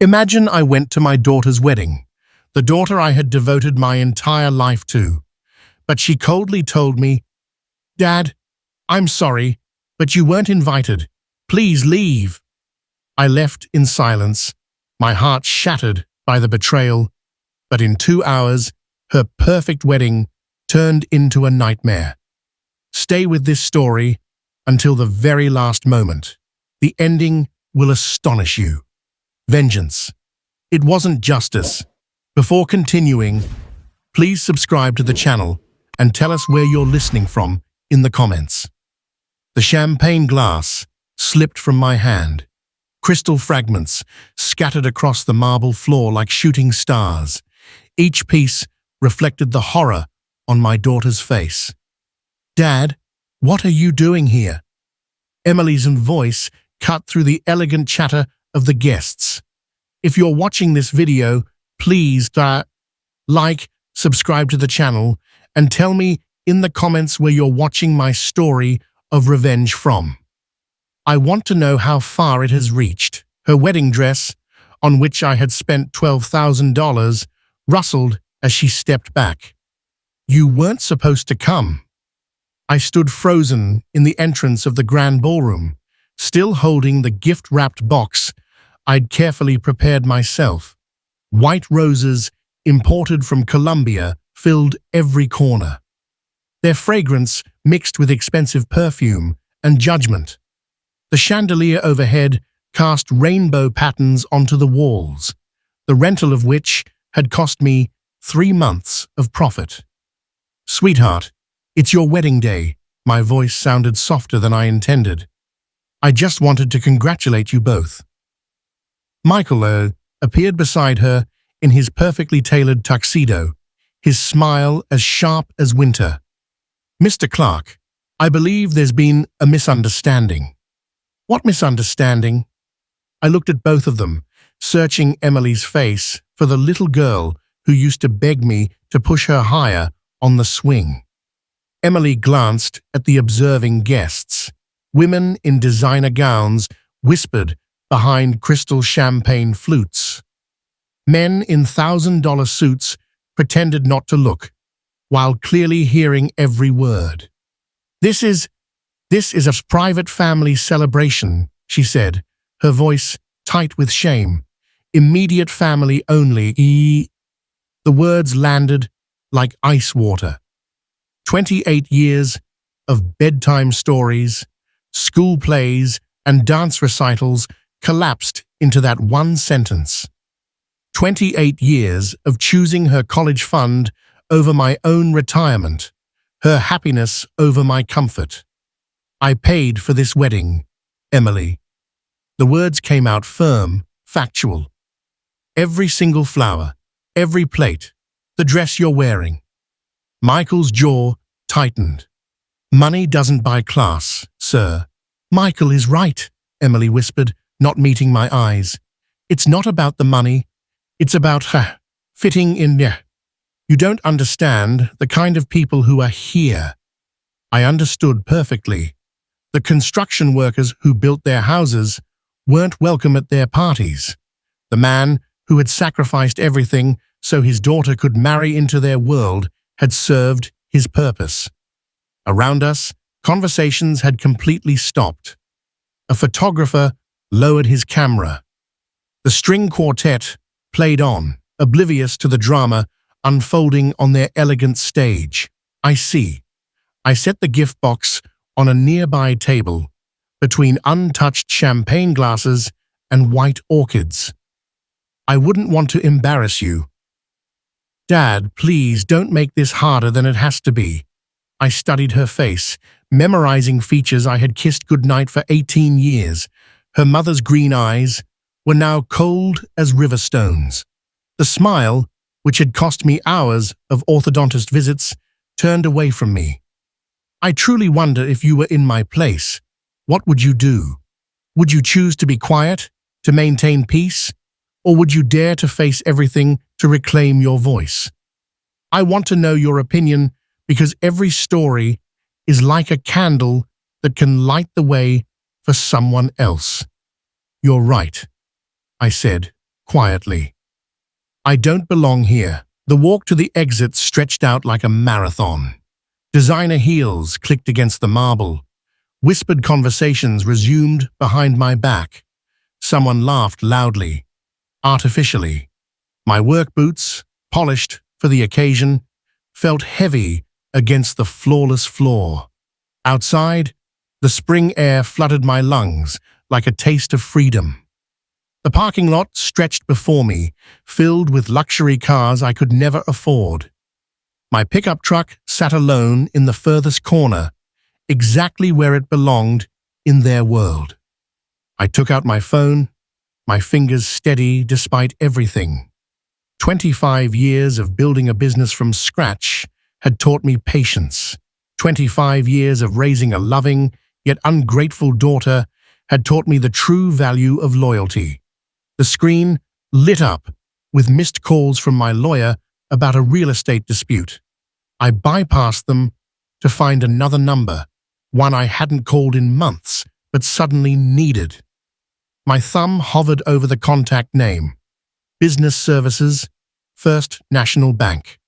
Imagine I went to my daughter's wedding, the daughter I had devoted my entire life to, but she coldly told me, "Dad, I'm sorry, but you weren't invited. Please leave." I left in silence, my heart shattered by the betrayal, but in 2 hours, her perfect wedding turned into a nightmare. Stay with this story until the very last moment. The ending will astonish you. Vengeance. It wasn't justice. Before continuing, please subscribe to the channel and tell us where you're listening from in the comments. The champagne glass slipped from my hand. Crystal fragments scattered across the marble floor like shooting stars. Each piece reflected the horror on my daughter's face. "Dad, what are you doing here?" Emily's voice cut through the elegant chatter of the guests. If you're watching this video, please like, subscribe to the channel, and tell me in the comments where you're watching my story of revenge from. I want to know how far it has reached. Her wedding dress, on which I had spent $12,000, rustled as she stepped back. "You weren't supposed to come." I stood frozen in the entrance of the grand ballroom, still holding the gift-wrapped box I'd carefully prepared myself. White roses, imported from Colombia, filled every corner. Their fragrance mixed with expensive perfume and judgment. The chandelier overhead cast rainbow patterns onto the walls, the rental of which had cost me 3 months of profit. "Sweetheart, it's your wedding day." My voice sounded softer than I intended. "I just wanted to congratulate you both." Michael appeared beside her in his perfectly tailored tuxedo, his smile as sharp as winter. "Mr. Clark, I believe there's been a misunderstanding." "What misunderstanding?" I looked at both of them, searching Emily's face for the little girl who used to beg me to push her higher on the swing. Emily glanced at the observing guests. Women in designer gowns whispered behind crystal champagne flutes. Men in $1,000 suits pretended not to look, while clearly hearing every word. This is a private family celebration," she said, her voice tight with shame. "Immediate family only." The words landed like ice water. 28 years of bedtime stories, school plays, and dance recitals collapsed into that one sentence. 28 years of choosing her college fund over my own retirement, her happiness over my comfort. "I paid for this wedding, Emily." The words came out firm, factual. "Every single flower, every plate, the dress you're wearing." Michael's jaw tightened. "Money doesn't buy class, sir." "Michael is right," Emily whispered, not meeting my eyes. "It's not about the money. It's about fitting in. You don't understand the kind of people who are here." I understood perfectly. The construction workers who built their houses weren't welcome at their parties. The man who had sacrificed everything so his daughter could marry into their world had served his purpose. Around us, conversations had completely stopped. A photographer lowered his camera. The string quartet played on, oblivious to the drama unfolding on their elegant stage. "I see." I set the gift box on a nearby table, between untouched champagne glasses and white orchids. "I wouldn't want to embarrass you." "Dad, please don't make this harder than it has to be." I studied her face, memorizing features I had kissed goodnight for 18 years. Her mother's green eyes were now cold as river stones. The smile, which had cost me hours of orthodontist visits, turned away from me. "I truly wonder if you were in my place. What would you do? Would you choose to be quiet, to maintain peace, or would you dare to face everything to reclaim your voice? I want to know your opinion because every story is like a candle that can light the way for someone else." "You're right," I said, quietly. I don't belong here. The walk to the exit stretched out like a marathon. Designer heels clicked against the marble. Whispered conversations resumed behind my back. Someone laughed loudly, artificially. My work boots, polished for the occasion, felt heavy against the flawless floor. Outside, the spring air flooded my lungs like a taste of freedom. The parking lot stretched before me, filled with luxury cars I could never afford. My pickup truck sat alone in the furthest corner, exactly where it belonged in their world. I took out my phone, my fingers steady despite everything. 25 years of building a business from scratch had taught me patience. 25 years of raising a loving, yet ungrateful daughter had taught me the true value of loyalty. The screen lit up with missed calls from my lawyer about a real estate dispute. I bypassed them to find another number, one I hadn't called in months, but suddenly needed. My thumb hovered over the contact name. Business Services, First National Bank.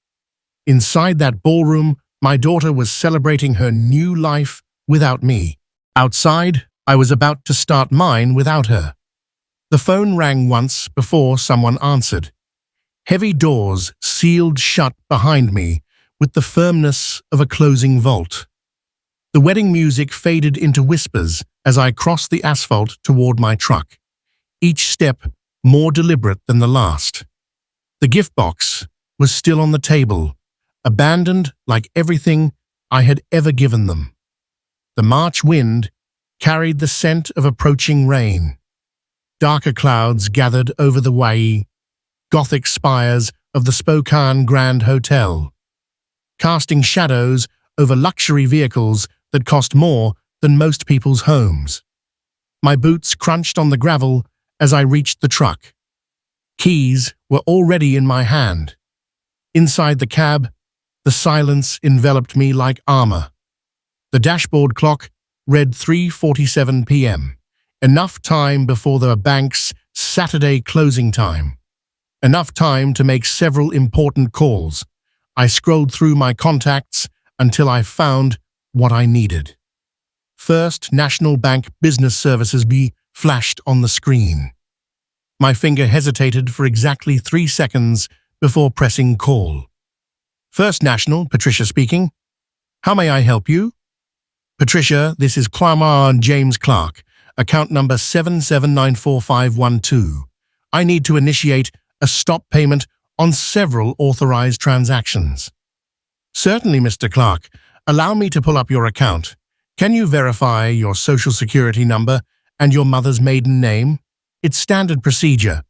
Inside that ballroom, my daughter was celebrating her new life without me. Outside, I was about to start mine without her. The phone rang once before someone answered. Heavy doors sealed shut behind me with the firmness of a closing vault. The wedding music faded into whispers as I crossed the asphalt toward my truck, each step more deliberate than the last. The gift box was still on the table, abandoned like everything I had ever given them. The March wind carried the scent of approaching rain. Darker clouds gathered over the Wai, Gothic spires of the Spokane Grand Hotel, casting shadows over luxury vehicles that cost more than most people's homes. My boots crunched on the gravel as I reached the truck. Keys were already in my hand. Inside the cab, the silence enveloped me like armor. The dashboard clock read 3:47 p.m., enough time before the bank's Saturday closing time. Enough time to make several important calls. I scrolled through my contacts until I found what I needed. First National Bank Business Services flashed on the screen. My finger hesitated for exactly 3 seconds before pressing call. First National, Patricia speaking. How may I help you? Patricia, this is Clamar James Clark, account number 77945512. I need to initiate a stop payment on several authorized transactions. Certainly, Mr. Clark. Allow me to pull up your account. Can you verify your social security number and your mother's maiden name? It's standard procedure.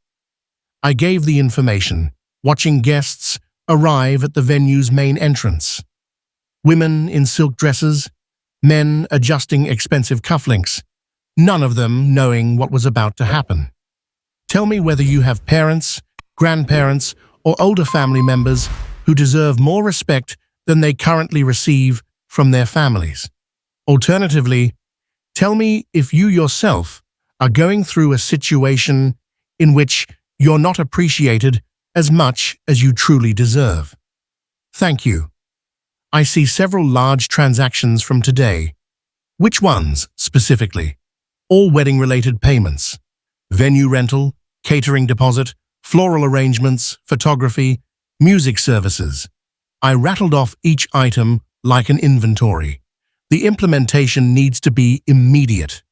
I gave the information, watching guests arrive at the venue's main entrance. Women in silk dresses, men adjusting expensive cufflinks, none of them knowing what was about to happen. Tell me whether you have parents, grandparents, or older family members who deserve more respect than they currently receive from their families. Alternatively, tell me if you yourself are going through a situation in which you're not appreciated as much as you truly deserve. Thank you. I see several large transactions from today. Which ones, specifically? All wedding-related payments. Venue rental, catering deposit, floral arrangements, photography, music services. I rattled off each item like an inventory. The implementation needs to be immediate.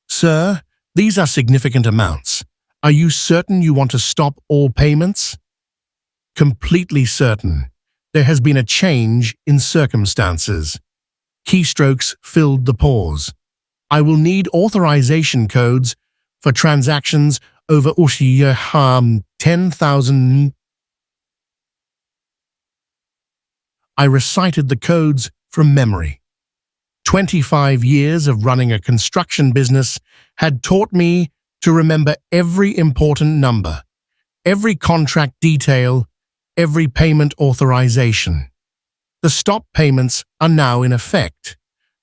Sir, these are significant amounts. Are you certain you want to stop all payments? Completely certain. There has been a change in circumstances. Keystrokes filled the pause. I will need authorization codes for transactions over 10,000. I recited the codes from memory. 25 years of running a construction business had taught me to remember every important number, every contract detail, every payment authorization. The stop payments are now in effect.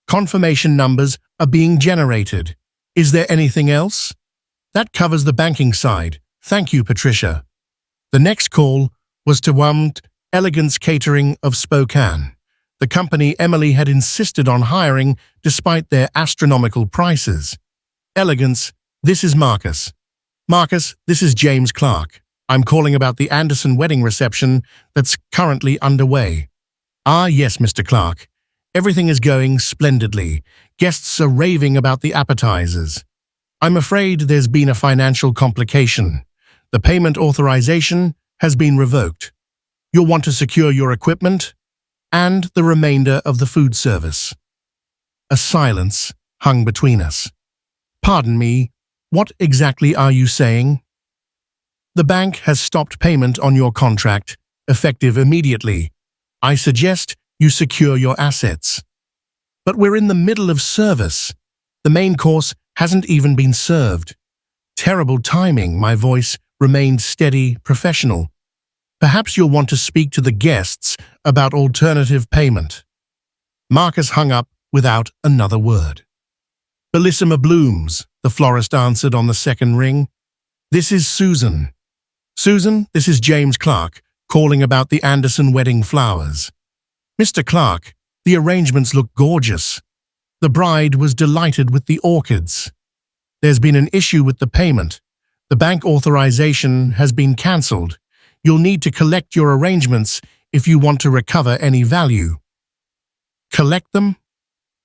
Confirmation numbers are being generated. Is there anything else? That covers the banking side. Thank you, Patricia. The next call was to Elegance Catering of Spokane, the company Emily had insisted on hiring despite their astronomical prices. Elegance, this is Marcus. Marcus, this is James Clark. I'm calling about the Anderson wedding reception that's currently underway. Ah, yes, Mr. Clark. Everything is going splendidly. Guests are raving about the appetizers. I'm afraid there's been a financial complication. The payment authorization has been revoked. You'll want to secure your equipment and the remainder of the food service. A silence hung between us. Pardon me, what exactly are you saying? The bank has stopped payment on your contract, effective immediately. I suggest you secure your assets. But we're in the middle of service. The main course hasn't even been served. Terrible timing, my voice remained steady, professional. Perhaps you'll want to speak to the guests about alternative payment. Marcus hung up without another word. Bellissima Blooms, the florist answered on the second ring. This is Susan. Susan, this is James Clark, calling about the Anderson wedding flowers. Mr. Clark, the arrangements look gorgeous. The bride was delighted with the orchids. There's been an issue with the payment. The bank authorization has been cancelled. You'll need to collect your arrangements if you want to recover any value. Collect them?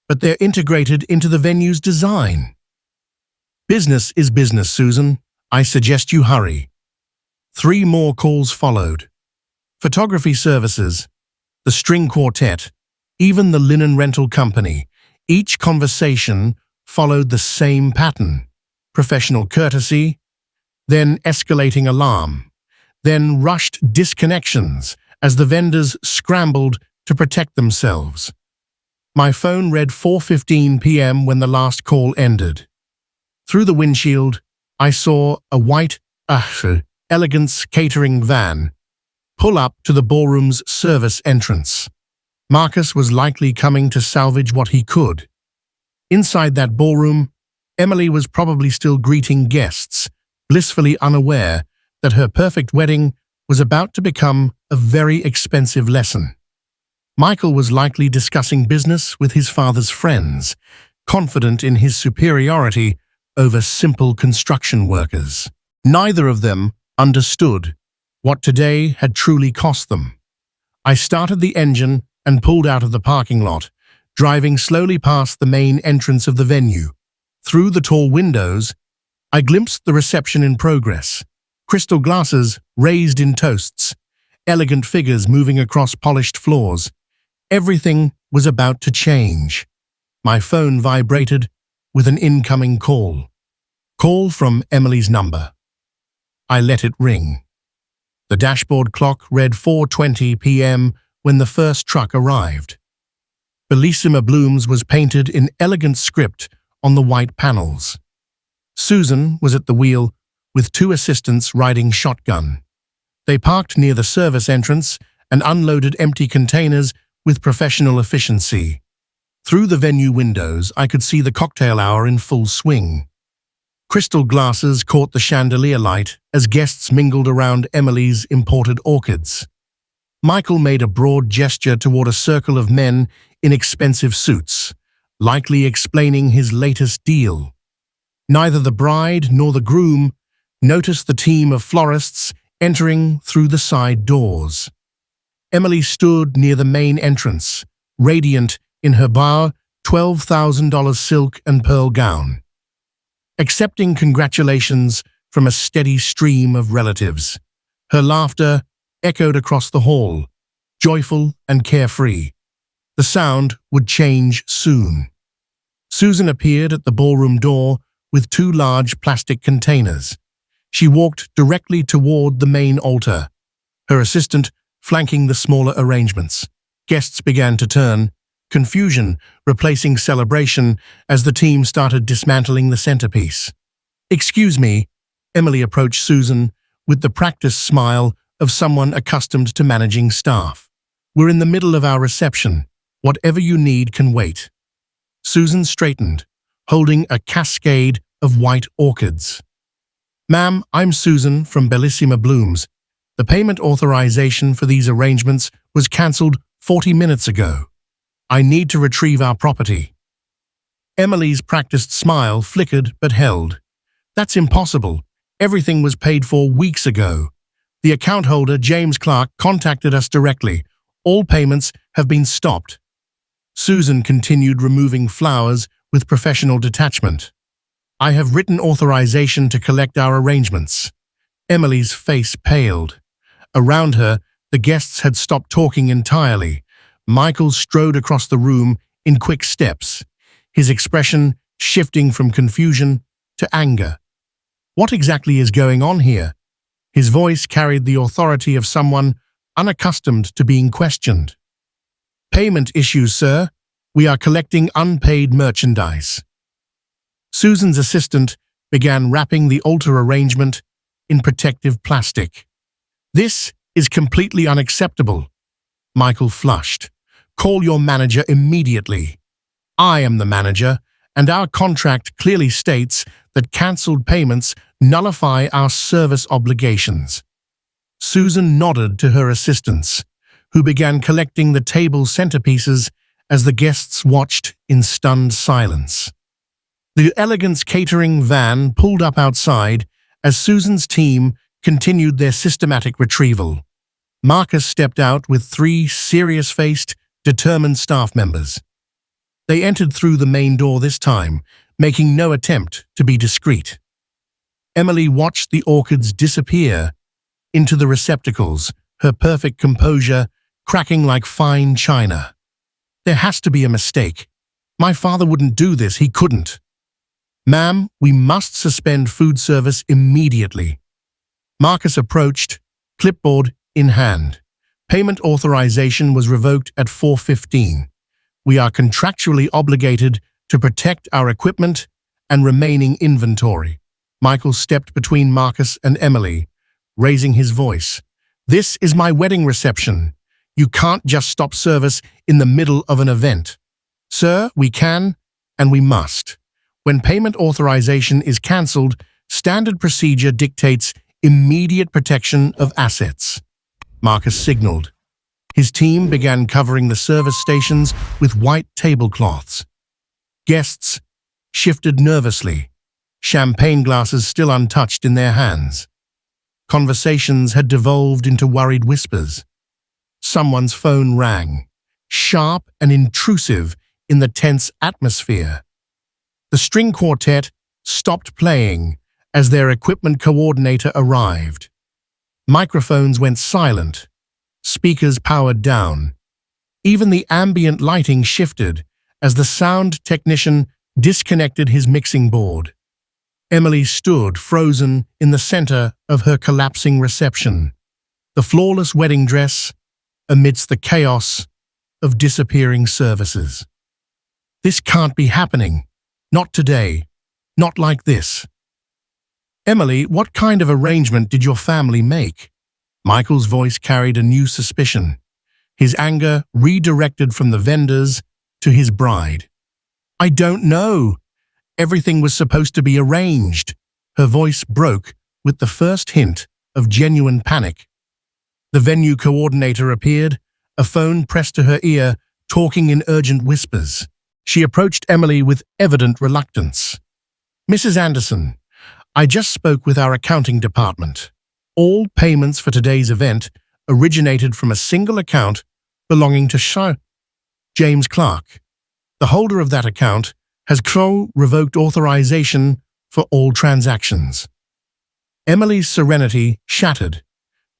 But they're integrated into the venue's design. Business is business, Susan. I suggest you hurry. 3 more calls followed. Photography services, the string quartet, even the linen rental company. Each conversation followed the same pattern. Professional courtesy, then escalating alarm, then rushed disconnections as the vendors scrambled to protect themselves. My phone read 4:15 p.m. when the last call ended. Through the windshield, I saw a white, Elegance catering van pull up to the ballroom's service entrance. Marcus was likely coming to salvage what he could. Inside that ballroom, Emily was probably still greeting guests, blissfully unaware that her perfect wedding was about to become a very expensive lesson. Michael was likely discussing business with his father's friends, confident in his superiority over simple construction workers. Neither of them understood what today had truly cost them. I started the engine and pulled out of the parking lot, driving slowly past the main entrance of the venue. Through the tall windows, I glimpsed the reception in progress. Crystal glasses raised in toasts, elegant figures moving across polished floors. Everything was about to change. My phone vibrated with an incoming call. Call from Emily's number. I let it ring. The dashboard clock read 4:20 p.m. when the first truck arrived. Bellissima Blooms was painted in elegant script on the white panels. Susan was at the wheel with 2 assistants riding shotgun. They parked near the service entrance and unloaded empty containers with professional efficiency. Through the venue windows, I could see the cocktail hour in full swing. Crystal glasses caught the chandelier light as guests mingled around Emily's imported orchids. Michael made a broad gesture toward a circle of men in expensive suits, likely explaining his latest deal. Neither the bride nor the groom noticed the team of florists entering through the side doors. Emily stood near the main entrance, radiant in her $12,000 silk and pearl gown, accepting congratulations from a steady stream of relatives. Her laughter echoed across the hall, joyful and carefree. The sound would change soon. Susan appeared at the ballroom door with 2 large plastic containers. She walked directly toward the main altar, her assistant flanking the smaller arrangements. Guests began to turn, confusion replacing celebration as the team started dismantling the centerpiece. "Excuse me," Emily approached Susan with the practiced smile of someone accustomed to managing staff. "We're in the middle of our reception. Whatever you need can wait." Susan straightened, holding a cascade of white orchids. Ma'am, I'm Susan from Bellissima Blooms. The payment authorization for these arrangements was cancelled 40 minutes ago. I need to retrieve our property. Emily's practiced smile flickered but held. That's impossible. Everything was paid for weeks ago. The account holder, James Clark, contacted us directly. All payments have been stopped. Susan continued removing flowers with professional detachment. I have written authorization to collect our arrangements. Emily's face paled. Around her, the guests had stopped talking entirely. Michael strode across the room in quick steps, his expression shifting from confusion to anger. What exactly is going on here? His voice carried the authority of someone unaccustomed to being questioned. Payment issues, sir. We are collecting unpaid merchandise. Susan's assistant began wrapping the altar arrangement in protective plastic. This is completely unacceptable. Michael flushed. Call your manager immediately. I am the manager, and our contract clearly states that cancelled payments nullify our service obligations. Susan nodded to her assistants, who began collecting the table centerpieces as the guests watched in stunned silence. The Elegance catering van pulled up outside as Susan's team continued their systematic retrieval. Marcus stepped out with 3 serious-faced, determined staff members. They entered through the main door this time, making no attempt to be discreet. Emily watched the orchids disappear into the receptacles, her perfect composure cracking like fine china. There has to be a mistake. My father wouldn't do this, he couldn't. Ma'am, we must suspend food service immediately. Marcus approached, clipboard in hand. Payment authorization was revoked at 4:15. We are contractually obligated to protect our equipment and remaining inventory. Michael stepped between Marcus and Emily, raising his voice. This is my wedding reception. You can't just stop service in the middle of an event. Sir, we can and we must. When payment authorization is cancelled, standard procedure dictates immediate protection of assets. Marcus signaled. His team began covering the service stations with white tablecloths. Guests shifted nervously, champagne glasses still untouched in their hands. Conversations had devolved into worried whispers. Someone's phone rang, sharp and intrusive in the tense atmosphere. The string quartet stopped playing as their equipment coordinator arrived. Microphones went silent, speakers powered down. Even the ambient lighting shifted as the sound technician disconnected his mixing board. Emily stood frozen in the center of her collapsing reception, the flawless wedding dress amidst the chaos of disappearing services. This can't be happening. Not today. Not like this. Emily, what kind of arrangement did your family make? Michael's voice carried a new suspicion, his anger redirected from the vendors to his bride. I don't know. Everything was supposed to be arranged. Her voice broke with the first hint of genuine panic. The venue coordinator appeared, a phone pressed to her ear, talking in urgent whispers. She approached Emily with evident reluctance. Mrs. Anderson, I just spoke with our accounting department. All payments for today's event originated from a single account belonging to James Clark. The holder of that account has revoked authorization for all transactions. Emily's serenity shattered.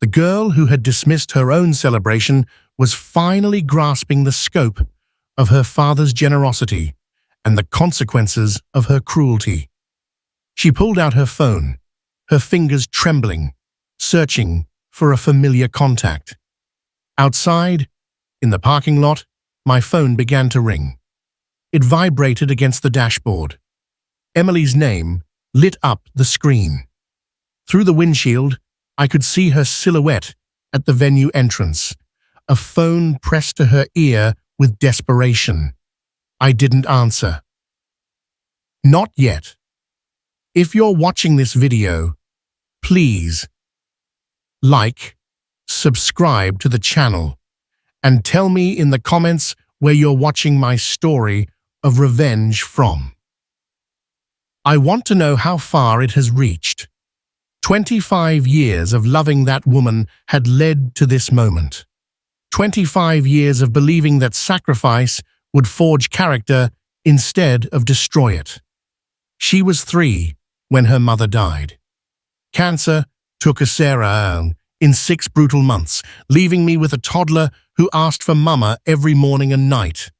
The girl who had dismissed her own celebration was finally grasping the scope of her father's generosity and the consequences of her cruelty. She pulled out her phone, her fingers trembling, searching for a familiar contact. Outside, in the parking lot, my phone began to ring. It vibrated against the dashboard. Emily's name lit up the screen. Through the windshield, I could see her silhouette at the venue entrance, a phone pressed to her ear with desperation. I didn't answer. Not yet. If you're watching this video, please like, subscribe to the channel, and tell me in the comments where you're watching my story of revenge from. I want to know how far it has reached. 25 years of loving that woman had led to this moment. 25 years of believing that sacrifice would forge character instead of destroy it. She was 3 when her mother died. Cancer took Sarah in 6 brutal months, leaving me with a toddler who asked for mama every morning and night.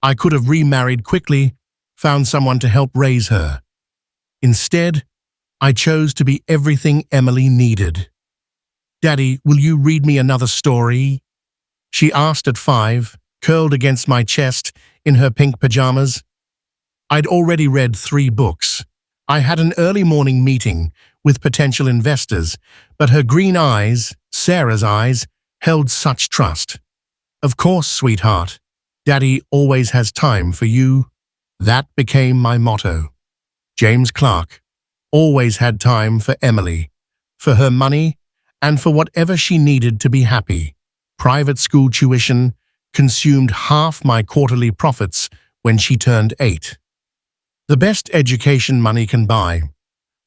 I could have remarried quickly, found someone to help raise her. Instead, I chose to be everything Emily needed. "Daddy, will you read me another story?" she asked at 5, curled against my chest in her pink pajamas. I'd already read 3 books. I had an early morning meeting with potential investors, but her green eyes, Sarah's eyes, held such trust. "Of course, sweetheart. Daddy always has time for you." That became my motto. James Clark always had time for Emily, for her money, and for whatever she needed to be happy. Private school tuition consumed half my quarterly profits when she turned 8. The best education money can buy,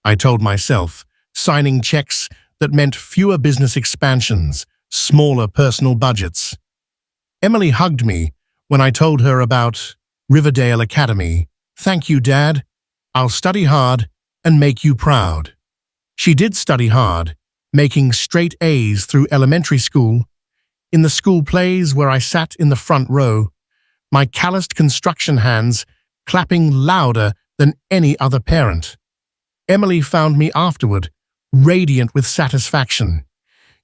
I told myself, signing checks that meant fewer business expansions, smaller personal budgets. Emily hugged me when I told her about Riverdale Academy. "Thank you, Dad. I'll study hard and make you proud." She did study hard, making straight A's through elementary school. In the school plays where I sat in the front row, my calloused construction hands clapping louder than any other parent. Emily found me afterward, radiant with satisfaction.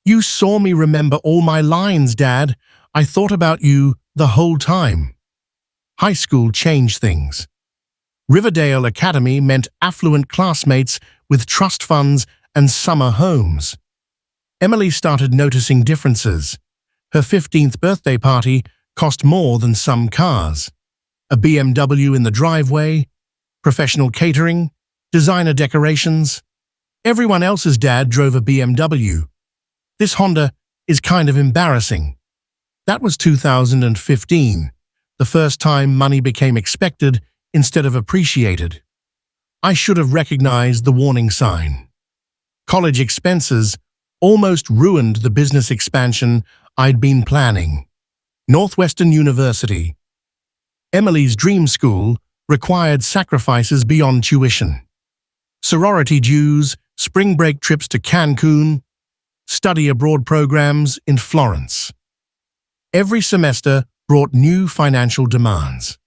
"You saw me remember all my lines, Dad. I thought about you the whole time." High school changed things. Riverdale Academy meant affluent classmates with trust funds and summer homes. Emily started noticing differences. Her 15th birthday party cost more than some cars. A BMW in the driveway, professional catering, designer decorations. Everyone else's dad drove a BMW. "This Honda is kind of embarrassing." That was 2015, the first time money became expected instead of appreciated. I should have recognized the warning sign. College expenses almost ruined the business expansion I'd been planning. Northwestern University. Emily's dream school required sacrifices beyond tuition. Sorority dues, spring break trips to Cancun, study abroad programs in Florence. Every semester brought new financial demands.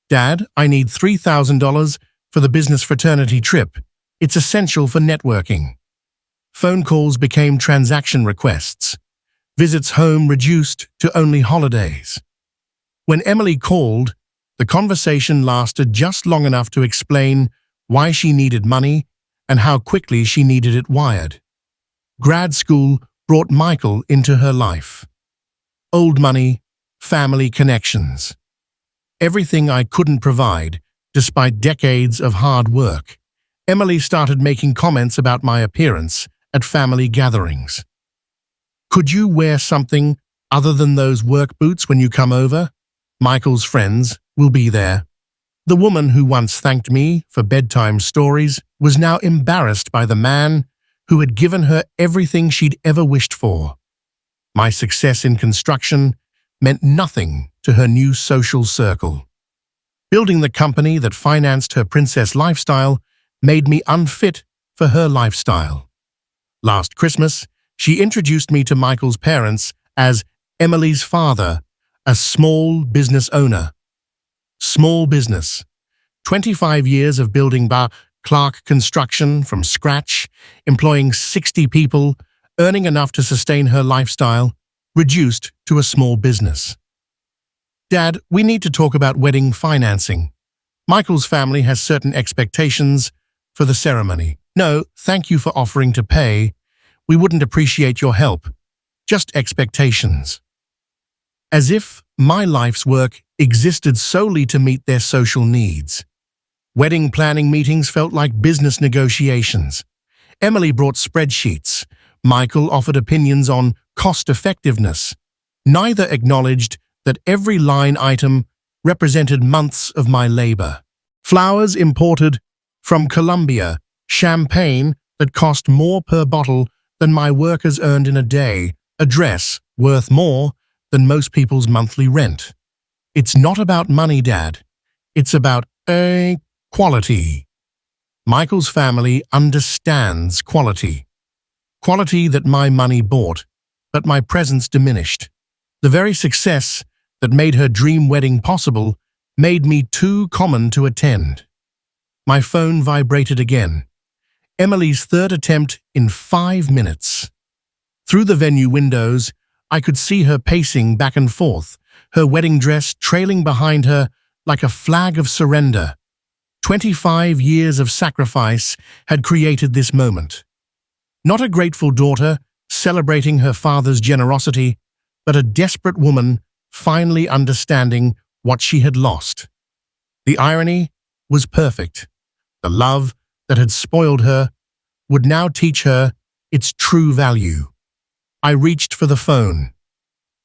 "Dad, I need $3,000 for the business fraternity trip. It's essential for networking." Phone calls became transaction requests. Visits home reduced to only holidays. When Emily called, the conversation lasted just long enough to explain why she needed money and how quickly she needed it wired. Grad school brought Michael into her life. Old money, family connections. Everything I couldn't provide, despite decades of hard work. Emily started making comments about my appearance at family gatherings. "Could you wear something other than those work boots when you come over? Michael's friends will be there." The woman who once thanked me for bedtime stories was now embarrassed by the man who had given her everything she'd ever wished for. My success in construction meant nothing to her new social circle. Building the company that financed her princess lifestyle made me unfit for her lifestyle. Last Christmas, she introduced me to Michael's parents as Emily's father, a small business owner. Small business. 25 years of building Clark Construction from scratch, employing 60 people, earning enough to sustain her lifestyle, reduced to a small business. "Dad, we need to talk about wedding financing. Michael's family has certain expectations for the ceremony." "No, thank you for offering to pay. We wouldn't appreciate your help. Just expectations." As if my life's work existed solely to meet their social needs. Wedding planning meetings felt like business negotiations. Emily brought spreadsheets. Michael offered opinions on cost-effectiveness. Neither acknowledged that every line item represented months of my labor. Flowers imported from Colombia, champagne that cost more per bottle than my workers earned in a day, a dress worth more than most people's monthly rent. It's not about money, Dad. It's about quality. Michael's family understands quality. Quality that my money bought, but my presence diminished. The very success that made her dream wedding possible made me too common to attend. My phone vibrated again. Emily's third attempt in 5 minutes. Through the venue windows, I could see her pacing back and forth, her wedding dress trailing behind her like a flag of surrender. 25 years of sacrifice had created this moment. Not a grateful daughter celebrating her father's generosity, but a desperate woman finally understanding what she had lost. The irony was perfect. The love that had spoiled her would now teach her its true value. I reached for the phone.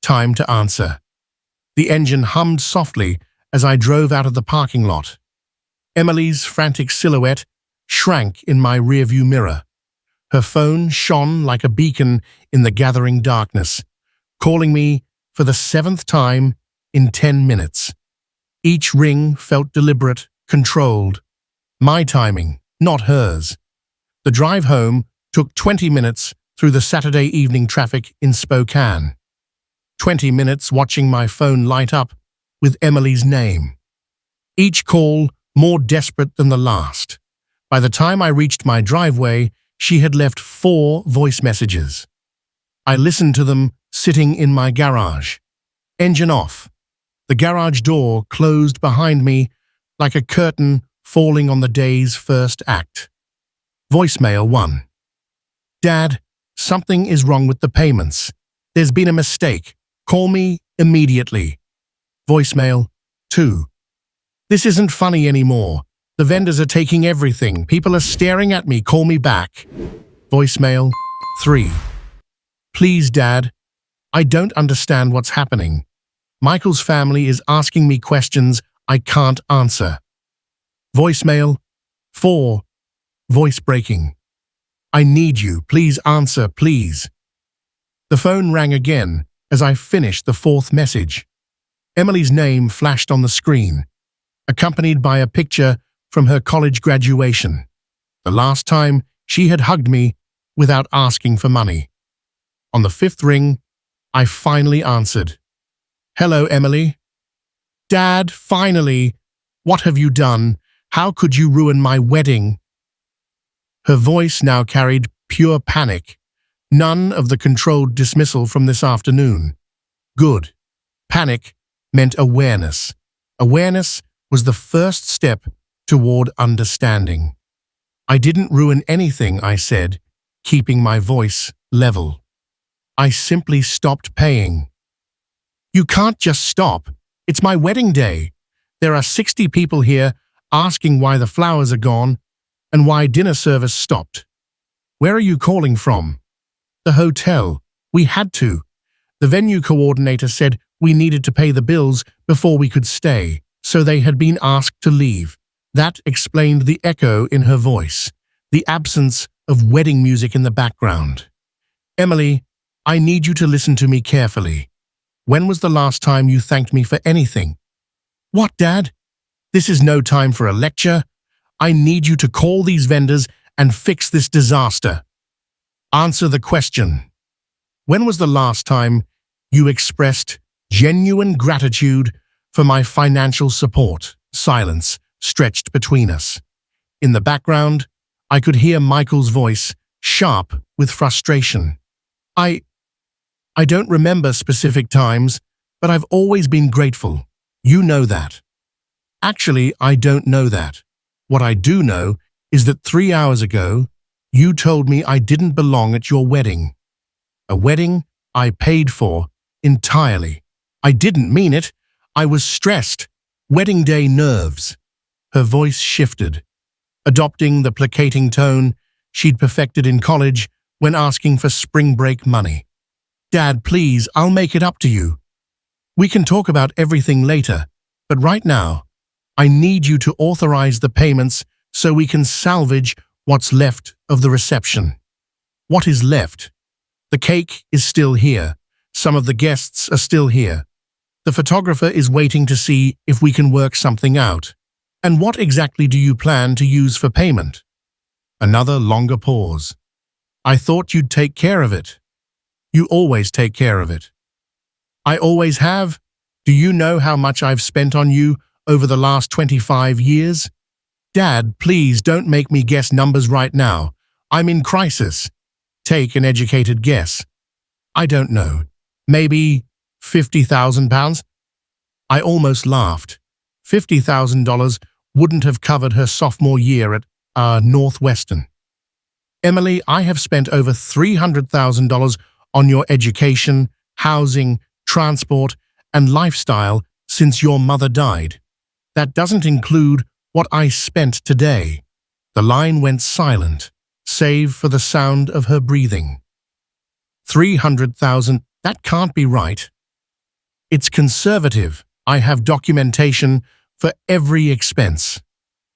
Time to answer. The engine hummed softly as I drove out of the parking lot. Emily's frantic silhouette shrank in my rearview mirror. Her phone shone like a beacon in the gathering darkness, calling me for the 7th time in 10 minutes. Each ring felt deliberate, controlled. My timing, not hers. The drive home took 20 minutes through the Saturday evening traffic in Spokane. 20 minutes watching my phone light up with Emily's name. Each call more desperate than the last. By the time I reached my driveway, she had left 4 voice messages. I listened to them sitting in my garage. Engine off. The garage door closed behind me like a curtain falling on the day's first act. Voicemail 1. Dad, something is wrong with the payments. There's been a mistake. Call me immediately. Voicemail 2. This isn't funny anymore. The vendors are taking everything. People are staring at me. Call me back. Voicemail 3. Please, Dad. I don't understand what's happening. Michael's family is asking me questions I can't answer. Voicemail 4. Voice breaking. I need you. Please answer, please. The phone rang again as I finished the 4th message. Emily's name flashed on the screen, accompanied by a picture from her college graduation. The last time she had hugged me without asking for money. On the 5th ring, I finally answered. Hello, Emily. Dad, finally. What have you done? How could you ruin my wedding? Her voice now carried pure panic, none of the controlled dismissal from this afternoon. Good. Panic meant awareness. Awareness was the first step toward understanding. I didn't ruin anything, I said, keeping my voice level. I simply stopped paying. You can't just stop. It's my wedding day. There are 60 people here asking why the flowers are gone and why dinner service stopped. Where are you calling from? The hotel. We had to. The venue coordinator said we needed to pay the bills before we could stay, so they had been asked to leave. That explained the echo in her voice, the absence of wedding music in the background. Emily, I need you to listen to me carefully. When was the last time you thanked me for anything? What, Dad? This is no time for a lecture. I need you to call these vendors and fix this disaster. Answer the question. When was the last time you expressed genuine gratitude for my financial support? Silence stretched between us. In the background, I could hear Michael's voice, sharp with frustration. I don't remember specific times, but I've always been grateful. You know that. Actually, I don't know that. What I do know is that 3 hours ago, you told me I didn't belong at your wedding. A wedding I paid for entirely. I didn't mean it. I was stressed. Wedding day nerves. Her voice shifted, adopting the placating tone she'd perfected in college when asking for spring break money. Dad, please, I'll make it up to you. We can talk about everything later, but right now, I need you to authorize the payments so we can salvage what's left of the reception. What is left? The cake is still here. Some of the guests are still here. The photographer is waiting to see if we can work something out. And what exactly do you plan to use for payment? Another longer pause. I thought you'd take care of it. You always take care of it. I always have. Do you know how much I've spent on you over the last 25 years? Dad, please don't make me guess numbers right now. I'm in crisis. Take an educated guess. I don't know. Maybe £50,000? I almost laughed. $50,000 wouldn't have covered her sophomore year at Northwestern. Emily, I have spent over $300,000 on your education, housing, transport, and lifestyle since your mother died. That doesn't include what I spent today. The line went silent, save for the sound of her breathing. 300,000, that can't be right. It's conservative. I have documentation for every expense.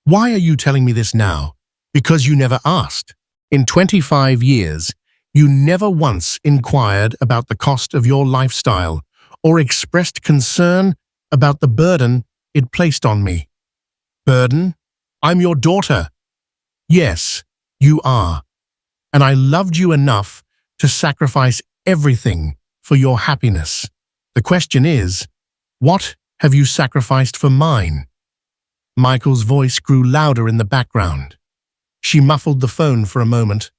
Why are you telling me this now? Because you never asked. In 25 years, you never once inquired about the cost of your lifestyle or expressed concern about the burden it placed on me. Burden? I'm your daughter. Yes, you are. And I loved you enough to sacrifice everything for your happiness. The question is, what have you sacrificed for mine? Michael's voice grew louder in the background. She muffled the phone for a moment,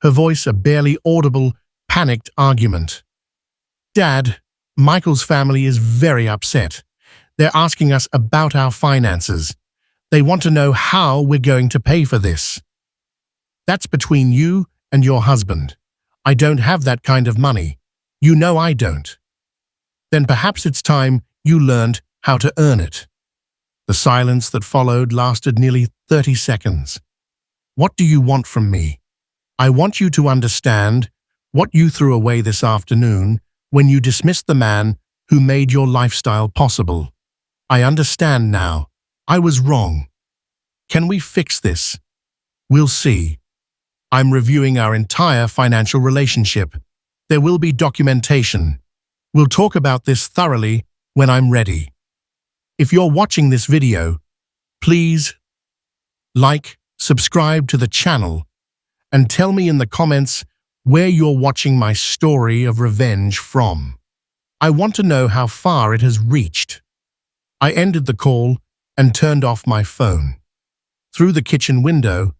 her voice a barely audible, panicked argument. Dad, Michael's family is very upset. They're asking us about our finances. They want to know how we're going to pay for this. That's between you and your husband. I don't have that kind of money. You know I don't. Then perhaps it's time you learned how to earn it. The silence that followed lasted nearly 30 seconds. What do you want from me? I want you to understand what you threw away this afternoon when you dismissed the man who made your lifestyle possible. I understand now. I was wrong. Can we fix this? We'll see. I'm reviewing our entire financial relationship. There will be documentation. We'll talk about this thoroughly when I'm ready. If you're watching this video, please like, subscribe to the channel, and tell me in the comments where you're watching my story of revenge from. I want to know how far it has reached. I ended the call and turned off my phone. Through the kitchen window,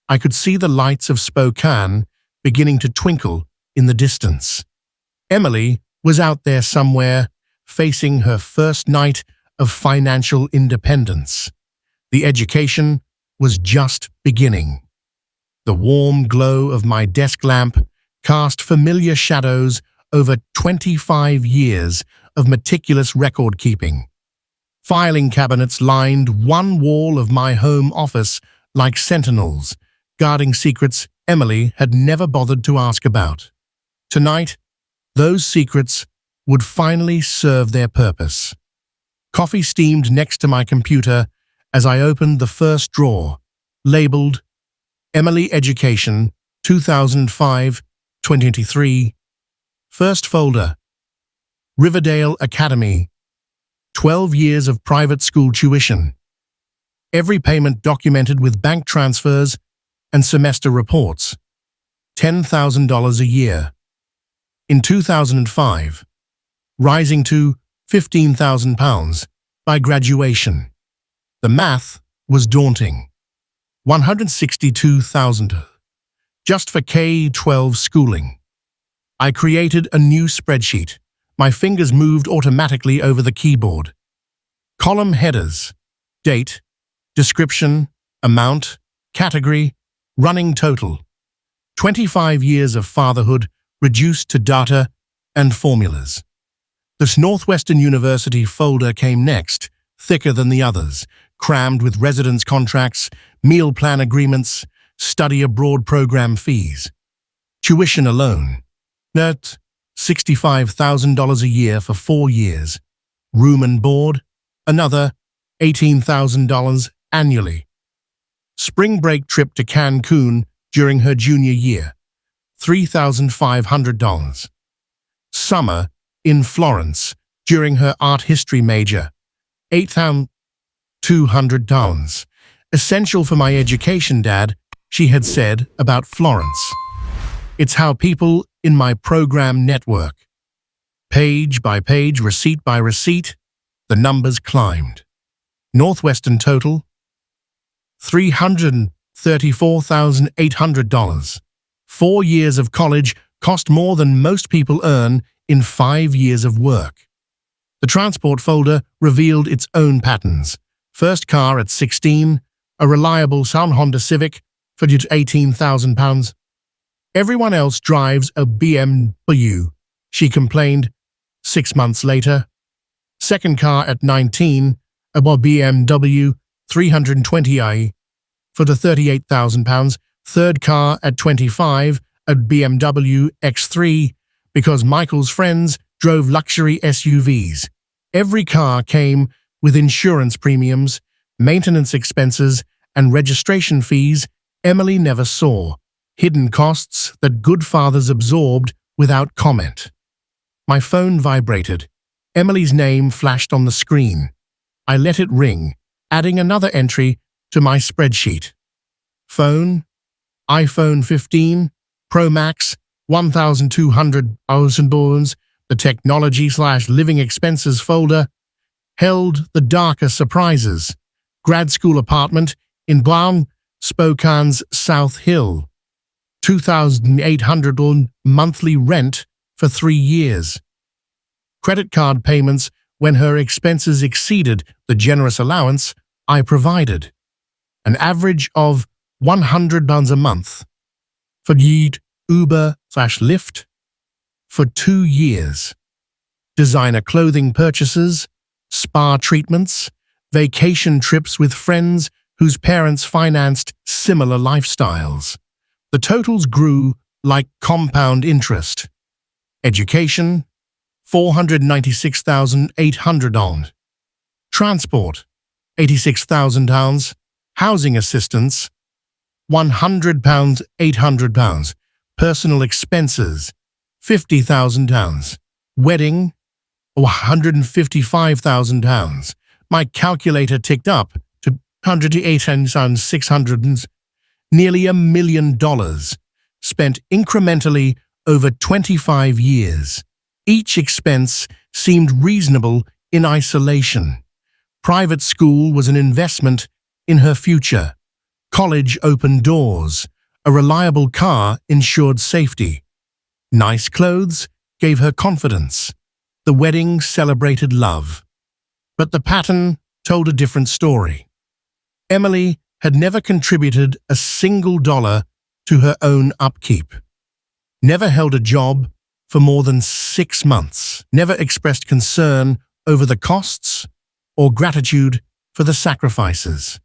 I could see the lights of Spokane beginning to twinkle in the distance. Emily was out there somewhere, facing her first night of financial independence. The education was just beginning. The warm glow of my desk lamp cast familiar shadows over 25 years of meticulous record-keeping. Filing cabinets lined one wall of my home office like sentinels, guarding secrets Emily had never bothered to ask about. Tonight, those secrets would finally serve their purpose. Coffee steamed next to my computer as I opened the first drawer, labeled Emily Education 2005-2023. First folder, Riverdale Academy, 12 years of private school tuition. Every payment documented with bank transfers and semester reports. $10,000 a year. In 2005, rising to £15,000 by graduation. The math was daunting. $162,000 just for K-12 schooling. I created a new spreadsheet. My fingers moved automatically over the keyboard. Column headers, date, description, amount, category, running total. 25 years of fatherhood reduced to data and formulas. This Northwestern University folder came next, thicker than the others, crammed with residence contracts, meal plan agreements, study abroad program fees. Tuition alone. Net $65,000 a year for 4 years. Room and board, another $18,000 annually. Spring break trip to Cancun during her junior year, $3,500. Summer in Florence during her art history major, $8,200. Essential for my education, Dad, she had said about Florence. It's how people in my program network. Page by page, receipt by receipt, the numbers climbed. Northwestern total, $334,800. 4 years of college cost more than most people earn in 5 years of work. The transport folder revealed its own patterns. First car at 16, a reliable Sound Honda Civic for £18,000. Everyone else drives a BMW, she complained 6 months later. Second car at 19, a BMW 320i for the £38,000. Third car at 25, a BMW X3, because Michael's friends drove luxury SUVs. Every car came with insurance premiums, maintenance expenses, and registration fees Emily never saw, hidden costs that good fathers absorbed without comment. My phone vibrated. Emily's name flashed on the screen. I let it ring, adding another entry to my spreadsheet. Phone, iPhone 15, Pro Max, $1,200. The technology/living expenses folder held the darker surprises. Grad school apartment in Brown, Spokane's South Hill. $2,800 monthly rent for 3 years. Credit card payments when her expenses exceeded the generous allowance I provided. An average of £100 a month. For Uber/Lyft for 2 years. Designer clothing purchases, spa treatments, vacation trips with friends whose parents financed similar lifestyles. The totals grew like compound interest. Education, $496,800. Transport, £86,000. Housing assistance, £100, £800. Personal expenses, £50,000. Wedding, £155,000. My calculator ticked up to $108,600. Nearly $1 million, spent incrementally over 25 years. Each expense seemed reasonable in isolation. Private school was an investment in her future. College opened doors. A reliable car ensured safety. Nice clothes gave her confidence. The wedding celebrated love. But the pattern told a different story. Emily had never contributed a single dollar to her own upkeep. Never held a job for more than 6 months. Never expressed concern over the costs or gratitude for the sacrifices.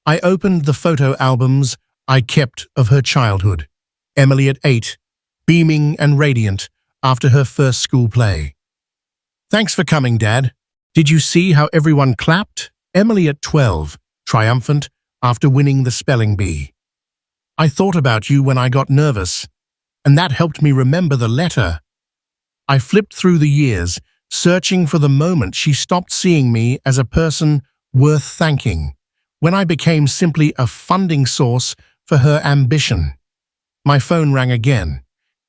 I opened the photo albums I kept of her childhood. Emily at 8, beaming and radiant after her first school play. Thanks for coming, Dad. Did you see how everyone clapped? Emily at 12, triumphant after winning the spelling bee. I thought about you when I got nervous, and that helped me remember the letter. I flipped through the years, searching for the moment she stopped seeing me as a person worth thanking, when I became simply a funding source for her ambition. My phone rang again,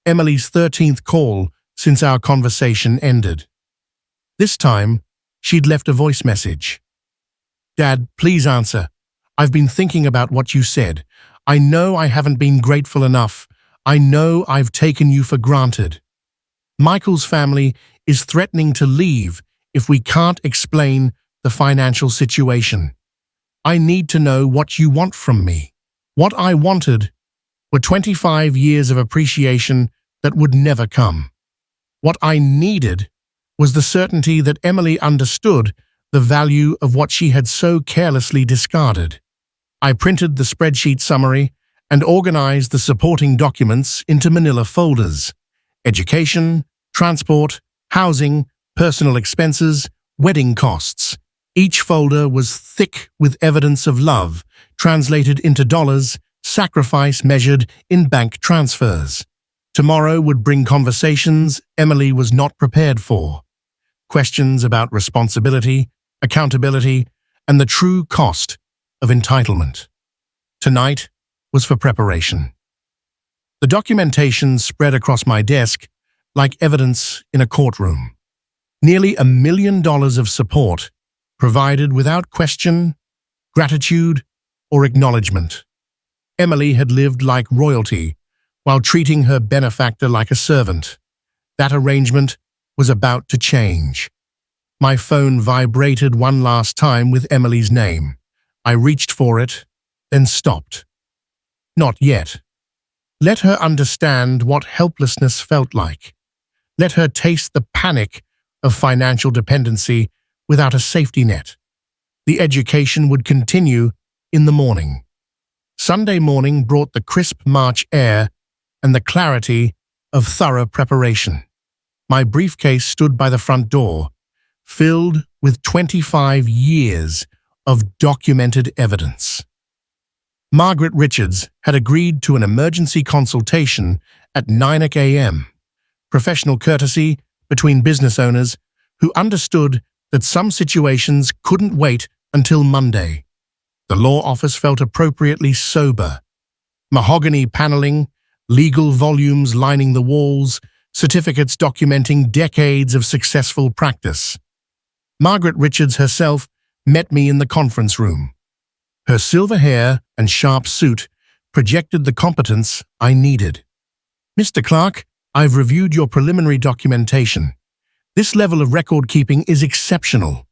Emily's 13th call since our conversation ended. This time, she'd left a voice message. Dad, please answer. I've been thinking about what you said. I know I haven't been grateful enough. I know I've taken you for granted. Michael's family is threatening to leave if we can't explain the financial situation. I need to know what you want from me. What I wanted were 25 years of appreciation that would never come. What I needed was the certainty that Emily understood the value of what she had so carelessly discarded. I printed the spreadsheet summary and organized the supporting documents into manila folders: education, transport, housing, personal expenses, wedding costs. Each folder was thick with evidence of love, translated into dollars, sacrifice measured in bank transfers. Tomorrow would bring conversations Emily was not prepared for. Questions about responsibility, accountability, and the true cost of entitlement. Tonight was for preparation. The documentation spread across my desk like evidence in a courtroom. Nearly $1 million of support, provided without question, gratitude, or acknowledgement. Emily had lived like royalty while treating her benefactor like a servant. That arrangement was about to change. My phone vibrated one last time with Emily's name. I reached for it, then stopped. Not yet. Let her understand what helplessness felt like. Let her taste the panic of financial dependency without a safety net. The education would continue in the morning. Sunday morning brought the crisp March air and the clarity of thorough preparation. My briefcase stood by the front door, filled with 25 years of documented evidence. Margaret Richards had agreed to an emergency consultation at 9 a.m., professional courtesy between business owners who understood that some situations couldn't wait until Monday. The law office felt appropriately sober. Mahogany paneling, legal volumes lining the walls, certificates documenting decades of successful practice. Margaret Richards herself met me in the conference room. Her silver hair and sharp suit projected the competence I needed. "Mr. Clark, I've reviewed your preliminary documentation. This level of record-keeping is exceptional."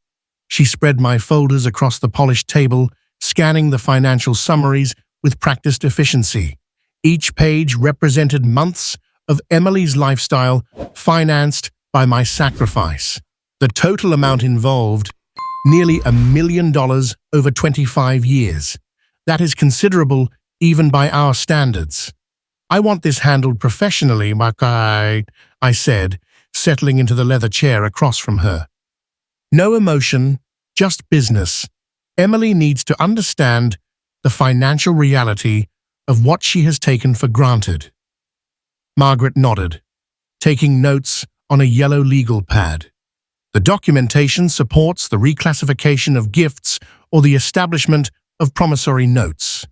She spread my folders across the polished table, scanning the financial summaries with practiced efficiency. Each page represented months of Emily's lifestyle, financed by my sacrifice. The total amount involved, nearly $1 million over 25 years. That is considerable even by our standards. "I want this handled professionally, I said, settling into the leather chair across from her. "No emotion, just business. Emily needs to understand the financial reality of what she has taken for granted." Margaret nodded, taking notes on a yellow legal pad. "The documentation supports the reclassification of gifts or the establishment of promissory notes.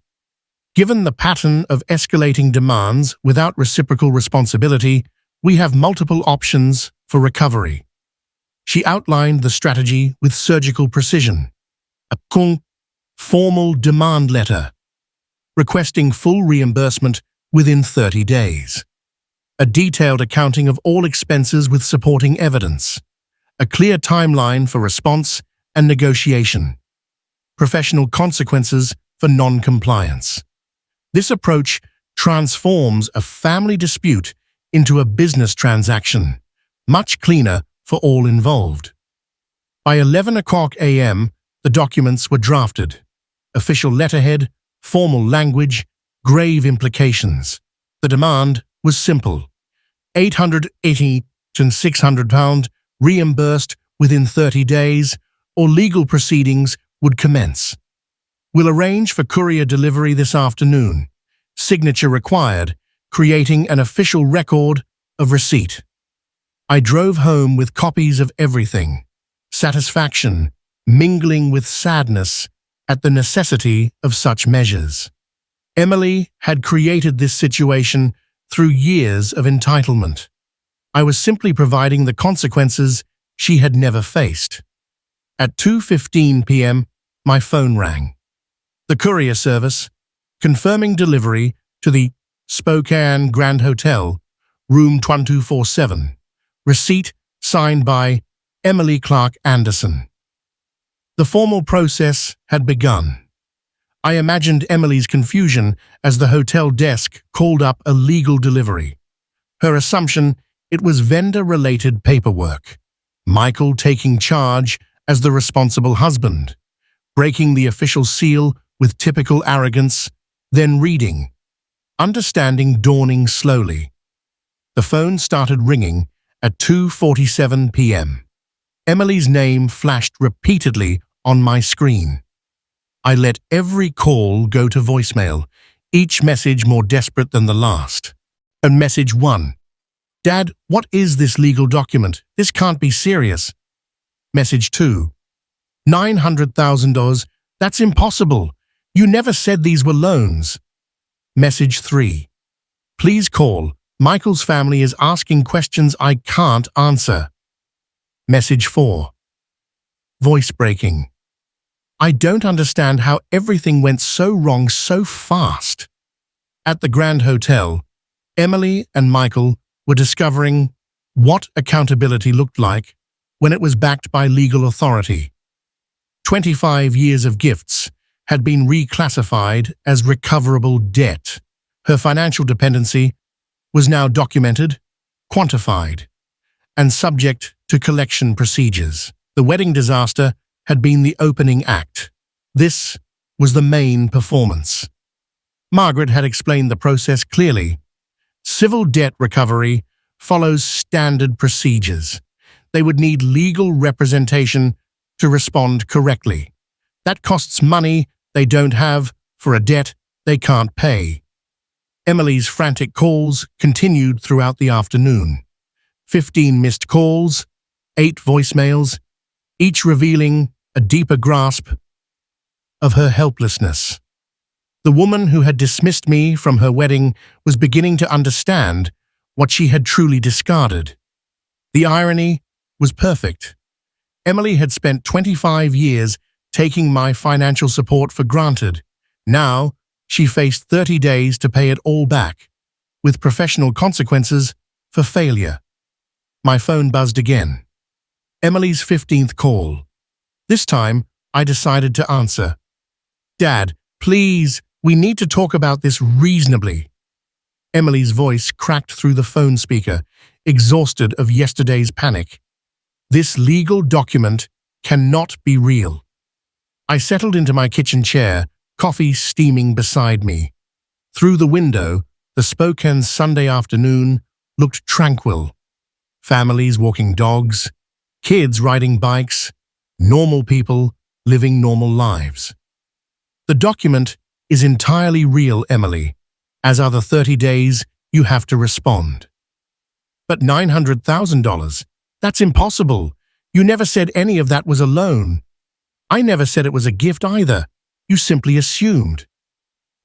Given the pattern of escalating demands without reciprocal responsibility, we have multiple options for recovery." She outlined the strategy with surgical precision. A formal demand letter, requesting full reimbursement within 30 days. A detailed accounting of all expenses with supporting evidence. A clear timeline for response and negotiation. Professional consequences for non-compliance. This approach transforms a family dispute into a business transaction, much cleaner for all involved. By 11 a.m., the documents were drafted. Official letterhead, formal language, grave implications. The demand was simple: £880 to £600 reimbursed within 30 days, or legal proceedings would commence. "We'll arrange for courier delivery this afternoon. Signature required, creating an official record of receipt." I drove home with copies of everything, satisfaction mingling with sadness at the necessity of such measures. Emily had created this situation through years of entitlement. I was simply providing the consequences she had never faced. At 2:15 p.m., my phone rang. The courier service, confirming delivery to the Spokane Grand Hotel, room 1247. Receipt signed by Emily Clark Anderson. The formal process had begun. I imagined Emily's confusion as the hotel desk called up a legal delivery. Her assumption it was vendor-related paperwork. Michael taking charge as the responsible husband, breaking the official seal with typical arrogance, then reading, understanding dawning slowly. The phone started ringing at 2:47 p.m. Emily's name flashed repeatedly on my screen. I let every call go to voicemail, each message more desperate than the last. And message 1. Dad, what is this legal document? This can't be serious. Message 2. $900,000. That's impossible. You never said these were loans. Message 3. Please call. Michael's family is asking questions I can't answer. Message 4. Voice breaking. I don't understand how everything went so wrong so fast. At the Grand Hotel, Emily and Michael were discovering what accountability looked like when it was backed by legal authority. 25 years of gifts had been reclassified as recoverable debt. Her financial dependency was now documented, quantified, and subject to collection procedures. The wedding disaster had been the opening act. This was the main performance. Margaret had explained the process clearly. Civil debt recovery follows standard procedures. They would need legal representation to respond correctly. That costs money they don't have for a debt they can't pay. Emily's frantic calls continued throughout the afternoon. 15 missed calls, 8 voicemails, each revealing a deeper grasp of her helplessness. The woman who had dismissed me from her wedding was beginning to understand what she had truly discarded. The irony was perfect. Emily had spent 25 years taking my financial support for granted. Now, she faced 30 days to pay it all back, with professional consequences for failure. My phone buzzed again. Emily's 15th call. This time, I decided to answer. Dad, please, we need to talk about this reasonably. Emily's voice cracked through the phone speaker, exhausted of yesterday's panic. This legal document cannot be real. I settled into my kitchen chair, coffee steaming beside me. Through the window, the Spokane Sunday afternoon looked tranquil. Families walking dogs, kids riding bikes, normal people living normal lives. The document is entirely real, Emily. As are the 30 days you have to respond. But $900,000, that's impossible. You never said any of that was a loan. I never said it was a gift either. You simply assumed.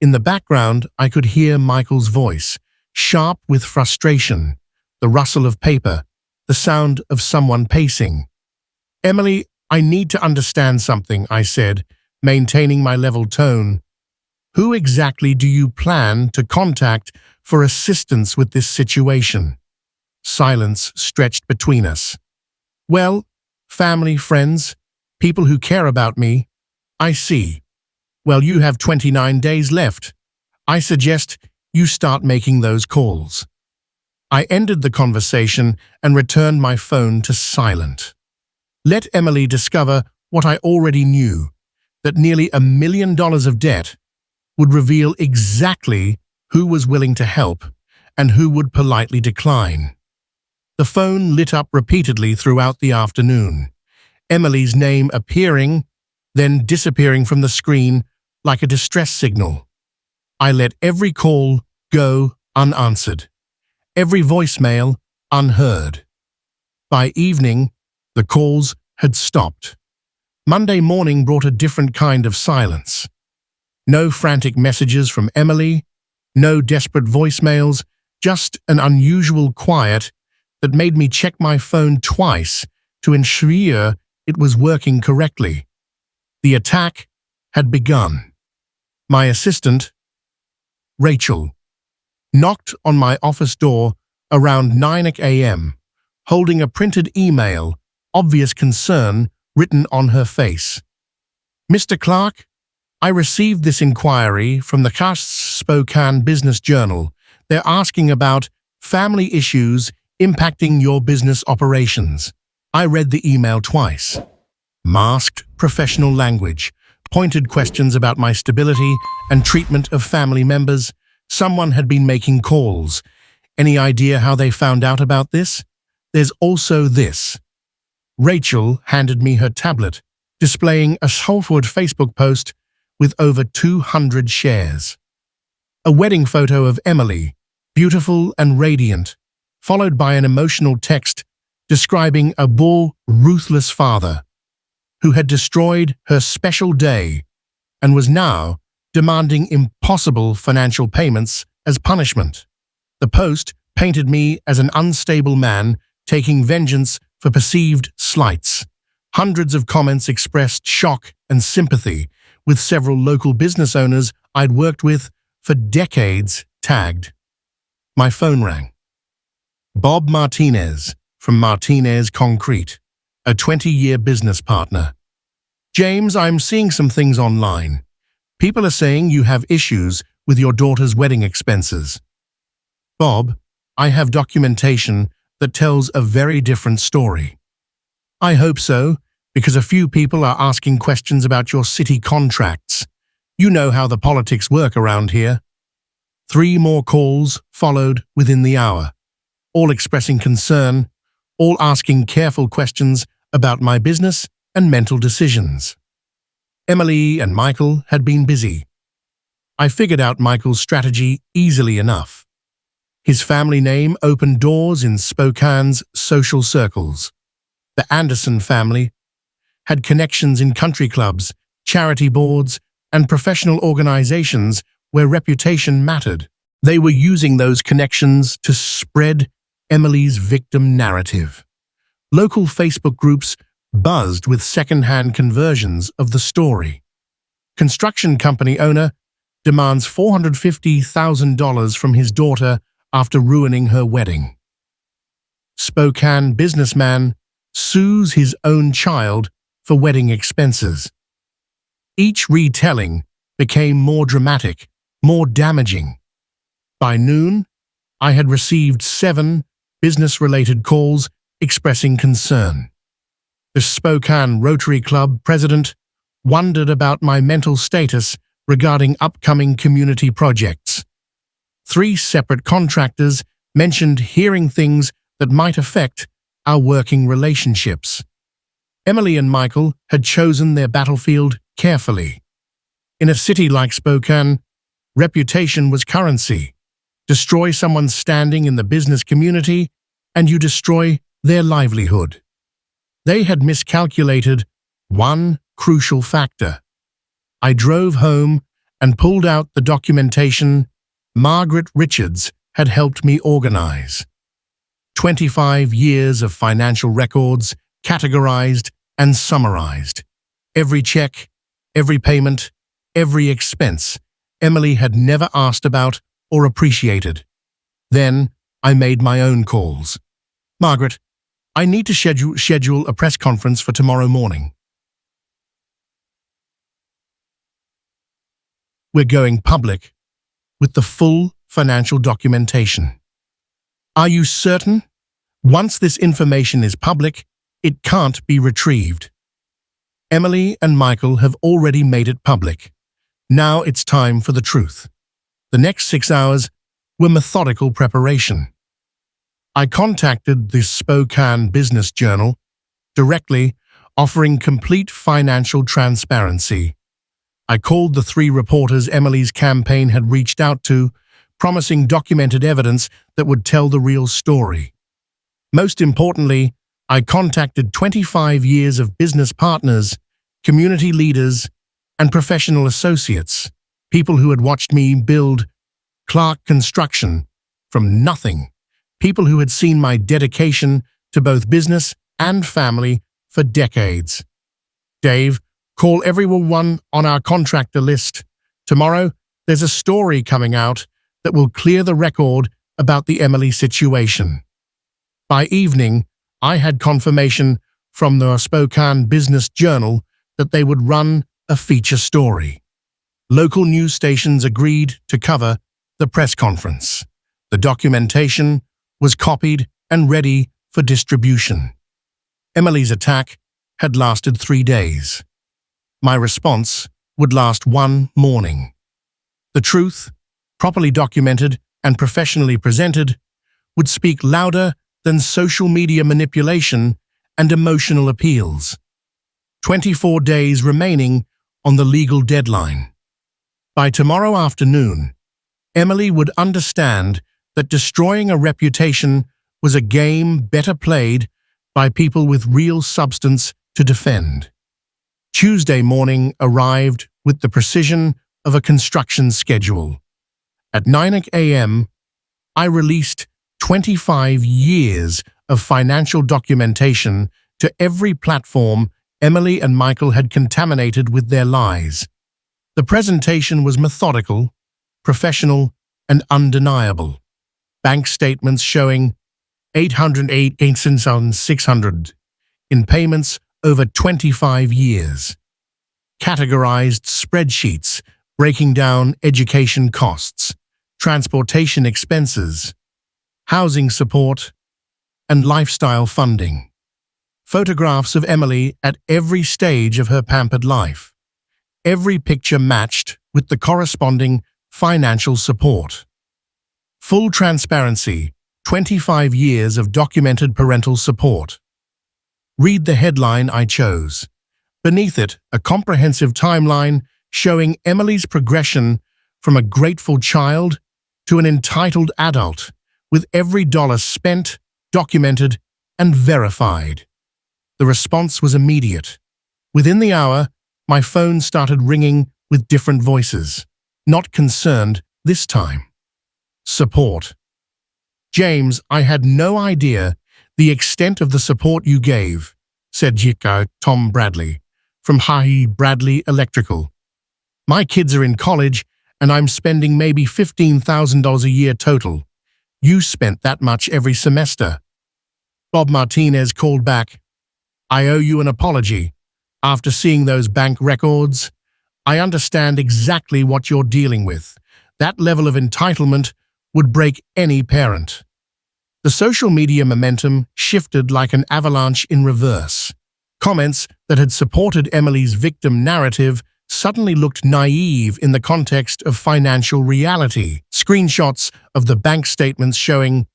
In the background, I could hear Michael's voice, sharp with frustration, the rustle of paper, the sound of someone pacing. Emily, I need to understand something, I said, maintaining my level tone. Who exactly do you plan to contact for assistance with this situation? Silence stretched between us. Well, family, friends, people who care about me. I see. Well, you have 29 days left. I suggest you start making those calls. I ended the conversation and returned my phone to silent. Let Emily discover what I already knew, that nearly $1 million of debt would reveal exactly who was willing to help and who would politely decline. The phone lit up repeatedly throughout the afternoon, Emily's name appearing, then disappearing from the screen like a distress signal. I let every call go unanswered, every voicemail unheard. By evening, the calls had stopped. Monday morning brought a different kind of silence. No frantic messages from Emily, no desperate voicemails, just an unusual quiet that made me check my phone twice to ensure it was working correctly. The attack had begun. My assistant, Rachel, knocked on my office door around 9 a.m., holding a printed email, obvious concern written on her face. Mr. Clark, I received this inquiry from the Spokane Business Journal. They're asking about family issues impacting your business operations. I read the email twice. Masked professional language, pointed questions about my stability and treatment of family members, Someone had been making calls. Any idea how they found out about this? There's also this. Rachel handed me her tablet, displaying a Salford Facebook post with over 200 shares. A wedding photo of Emily, beautiful and radiant, followed by an emotional text describing a ruthless father who had destroyed her special day and was now demanding impossible financial payments as punishment. The post painted me as an unstable man taking vengeance for perceived slights. Hundreds of comments expressed shock and sympathy, with several local business owners I'd worked with for decades tagged. My phone rang. Bob Martinez from Martinez Concrete, a 20-year business partner. James, I'm seeing some things online. People are saying you have issues with your daughter's wedding expenses. Bob, I have documentation that tells a very different story. I hope so, because a few people are asking questions about your city contracts. You know how the politics work around here. 3 more calls followed within the hour, all expressing concern, all asking careful questions about my business and mental decisions. Emily and Michael had been busy. I figured out Michael's strategy easily enough. His family name opened doors in Spokane's social circles. The Anderson family had connections in country clubs, charity boards, and professional organizations where reputation mattered. They were using those connections to spread Emily's victim narrative. Local Facebook groups buzzed with second-hand conversions of the story. Construction company owner demands $450,000 from his daughter after ruining her wedding. Spokane businessman sues his own child for wedding expenses. Each retelling became more dramatic, more damaging. By noon, I had received 7 business-related calls expressing concern. The Spokane Rotary Club president wondered about my mental status regarding upcoming community projects. 3 separate contractors mentioned hearing things that might affect our working relationships. Emily and Michael had chosen their battlefield carefully. In a city like Spokane, reputation was currency. Destroy someone's standing in the business community, and you destroy their livelihood. They had miscalculated one crucial factor. I drove home and pulled out the documentation Margaret Richards had helped me organize. 25 years of financial records, categorized and summarized. Every check, every payment, every expense Emily had never asked about or appreciated. Then I made my own calls. Margaret, I need to schedule a press conference for tomorrow morning. We're going public with the full financial documentation. Are you certain? Once this information is public, it can't be retrieved. Emily and Michael have already made it public. Now it's time for the truth. The next 6 hours were methodical preparation. I contacted the Spokane Business Journal directly, offering complete financial transparency. I called the 3 reporters Emily's campaign had reached out to, promising documented evidence that would tell the real story. Most importantly, I contacted 25 years of business partners, community leaders, and professional associates, people who had watched me build Clark Construction from nothing, people who had seen my dedication to both business and family for decades. Dave, call everyone on our contractor list. Tomorrow, there's a story coming out that will clear the record about the Emily situation. By evening, I had confirmation from the Spokane Business Journal that they would run a feature story. Local news stations agreed to cover the press conference. The documentation was copied and ready for distribution. Emily's attack had lasted 3 days. My response would last 1 morning. The truth, properly documented and professionally presented, would speak louder than social media manipulation and emotional appeals. 24 days remaining on the legal deadline. By tomorrow afternoon, Emily would understand that destroying a reputation was a game better played by people with real substance to defend. Tuesday morning arrived with the precision of a construction schedule. At 9 a.m., I released 25 years of financial documentation to every platform Emily and Michael had contaminated with their lies. The presentation was methodical, professional, and undeniable. Bank statements showing $808,600 in payments over 25 years. Categorized spreadsheets breaking down education costs, transportation expenses, housing support, and lifestyle funding. Photographs of Emily at every stage of her pampered life. Every picture matched with the corresponding financial support. Full transparency, 25 years of documented parental support. Read the headline I chose. Beneath it, a comprehensive timeline showing Emily's progression from a grateful child to an entitled adult, with every dollar spent, documented, and verified. The response was immediate. Within the hour, my phone started ringing with different voices. Not concerned this time. Support. James, I had no idea the extent of the support you gave, said Tom Bradley, from Hahi Bradley Electrical. My kids are in college, and I'm spending maybe $15,000 a year total. You spent that much every semester. Bob Martinez called back. I owe you an apology. After seeing those bank records, I understand exactly what you're dealing with. That level of entitlement would break any parent. The social media momentum shifted like an avalanche in reverse. Comments that had supported Emily's victim narrative suddenly looked naive in the context of financial reality. Screenshots of the bank statements showing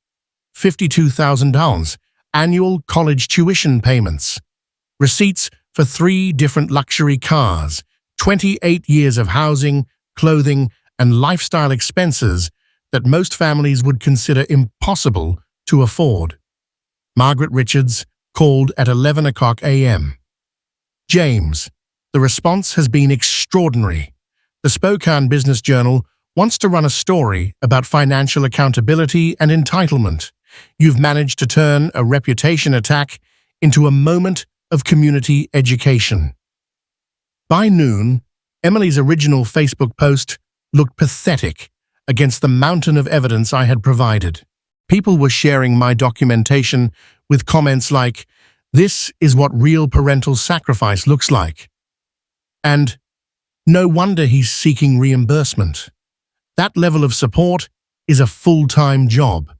$52,000 annual college tuition payments, receipts for 3 different luxury cars, 28 years of housing, clothing, and lifestyle expenses that most families would consider impossible to afford. Margaret Richards called at 11 a.m. James, the response has been extraordinary. The Spokane Business Journal wants to run a story about financial accountability and entitlement. You've managed to turn a reputation attack into a moment of community education. By noon, Emily's original Facebook post looked pathetic against the mountain of evidence I had provided. People were sharing my documentation with comments like, "This is what real parental sacrifice looks like." And, "No wonder he's seeking reimbursement." That level of support is a full-time job.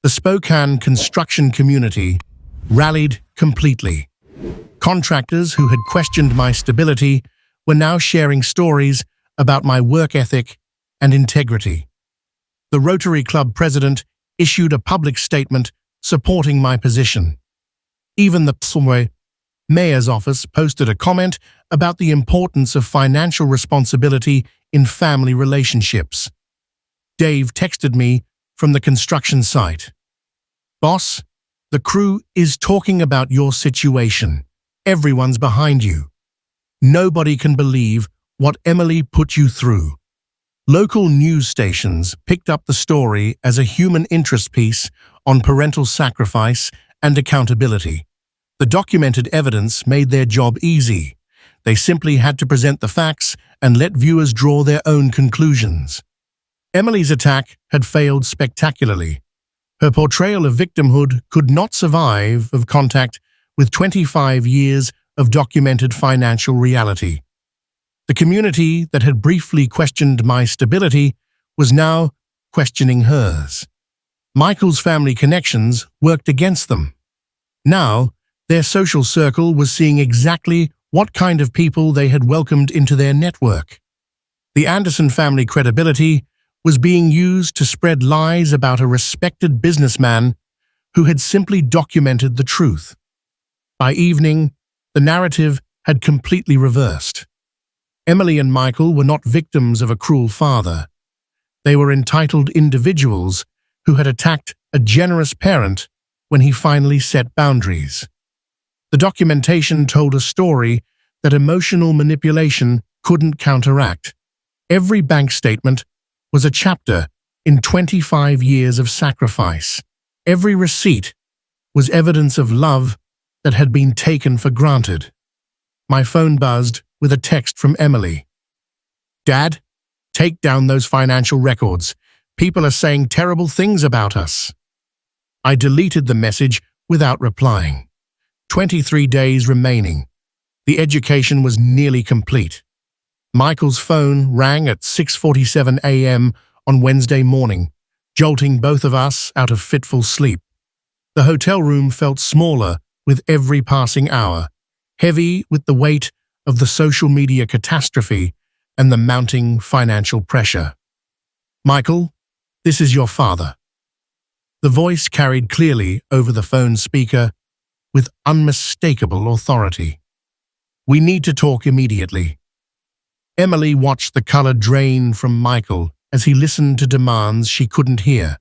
The Spokane construction community rallied completely. Contractors who had questioned my stability were now sharing stories about my work ethic and integrity. The Rotary Club president issued a public statement supporting my position. Even the Psulwe mayor's office posted a comment about the importance of financial responsibility in family relationships. Dave texted me from the construction site. "Boss, the crew is talking about your situation. Everyone's behind you. Nobody can believe what Emily put you through." Local news stations picked up the story as a human interest piece on parental sacrifice and accountability. The documented evidence made their job easy. They simply had to present the facts and let viewers draw their own conclusions. Emily's attack had failed spectacularly. Her portrayal of victimhood could not survive of contact with 25 years of documented financial reality. The community that had briefly questioned my stability was now questioning hers. Michael's family connections worked against them. Now, their social circle was seeing exactly what kind of people they had welcomed into their network. The Anderson family credibility was being used to spread lies about a respected businessman who had simply documented the truth. By evening, the narrative had completely reversed. Emily and Michael were not victims of a cruel father. They were entitled individuals who had attacked a generous parent when he finally set boundaries. The documentation told a story that emotional manipulation couldn't counteract. Every bank statement was a chapter in 25 years of sacrifice. Every receipt was evidence of love that had been taken for granted. My phone buzzed with a text from Emily. "Dad, take down those financial records. People are saying terrible things about us." I deleted the message without replying. 23 days remaining. The education was nearly complete. Michael's phone rang at 6:47 a.m. on Wednesday morning, jolting both of us out of fitful sleep. The hotel room felt smaller with every passing hour, heavy with the weight of the social media catastrophe and the mounting financial pressure. "Michael, this is your father." The voice carried clearly over the phone speaker with unmistakable authority. "We need to talk immediately." Emily watched the color drain from Michael as he listened to demands she couldn't hear.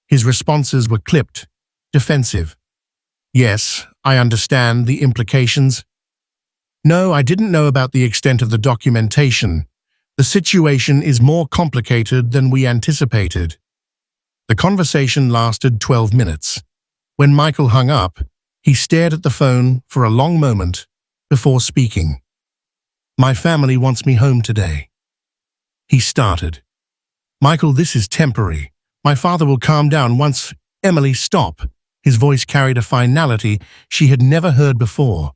His responses were clipped, defensive. "Yes, I understand the implications." "No, I didn't know about the extent of the documentation. The situation is more complicated than we anticipated." The conversation lasted 12 minutes. When Michael hung up, he stared at the phone for a long moment before speaking. "My family wants me home today." He started. "Michael, this is temporary. My father will calm down once—" "Emily, stop." His voice carried a finality she had never heard before.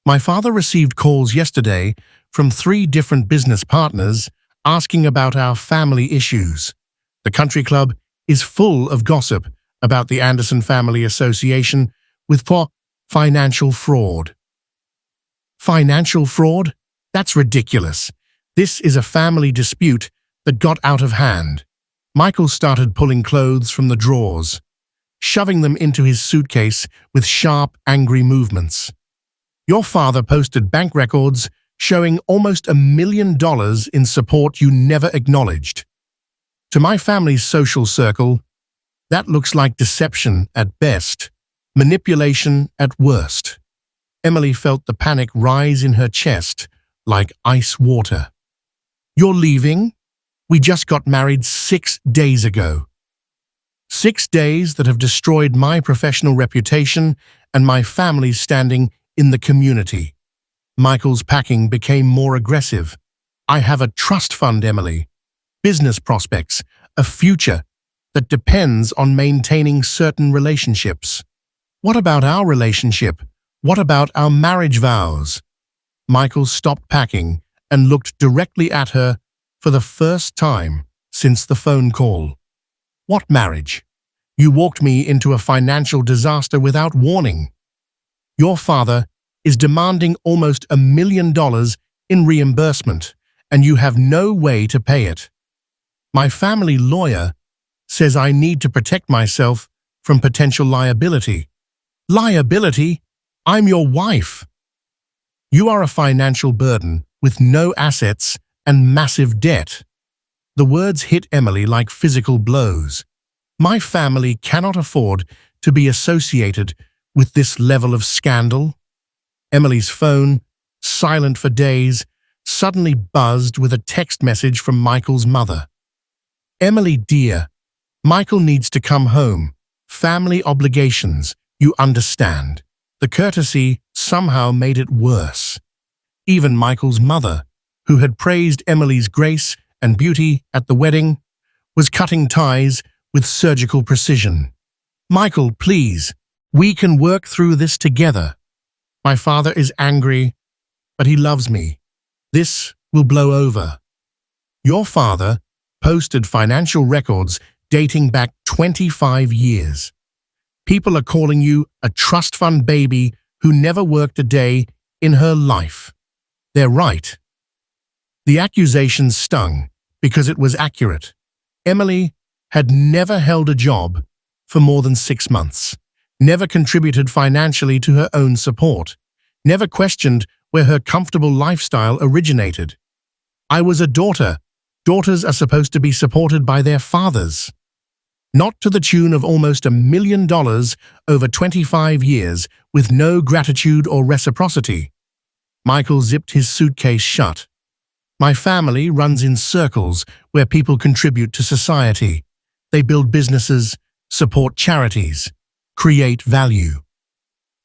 "My father received calls yesterday from 3 different business partners asking about our family issues. The country club is full of gossip about the Anderson Family Association with financial fraud." "Financial fraud? That's ridiculous. This is a family dispute that got out of hand." Michael started pulling clothes from the drawers, shoving them into his suitcase with sharp, angry movements. "Your father posted bank records showing almost $1 million in support you never acknowledged. To my family's social circle, that looks like deception at best, manipulation at worst." Emily felt the panic rise in her chest like ice water. "You're leaving? We just got married 6 days ago." 6 days that have destroyed my professional reputation and my family's standing in the community. Michael's packing became more aggressive. "I have a trust fund, Emily. Business prospects, a future that depends on maintaining certain relationships. What about our relationship? What about our marriage vows?" Michael stopped packing and looked directly at her for the first time since the phone call. "What marriage? You walked me into a financial disaster without warning. Your father is demanding almost $1 million in reimbursement, and you have no way to pay it. My family lawyer says I need to protect myself from potential liability." "Liability? I'm your wife." "You are a financial burden with no assets and massive debt." The words hit Emily like physical blows. "My family cannot afford to be associated with this level of scandal." Emily's phone, silent for days, suddenly buzzed with a text message from Michael's mother. "Emily, dear, Michael needs to come home. Family obligations, you understand." The courtesy somehow made it worse. Even Michael's mother, who had praised Emily's grace and beauty at the wedding, was cutting ties with surgical precision. "Michael, please, we can work through this together. My father is angry, but he loves me. This will blow over." Your father posted financial records dating back 25 years. People are calling you a trust fund baby who never worked a day in her life. They're right. The accusation stung because it was accurate. Emily had never held a job for more than 6 months, never contributed financially to her own support, never questioned where her comfortable lifestyle originated. I was a daughter. Daughters are supposed to be supported by their fathers. Not to the tune of almost $1 million over 25 years with no gratitude or reciprocity. Michael zipped his suitcase shut. My family runs in circles where people contribute to society. They build businesses, support charities, create value.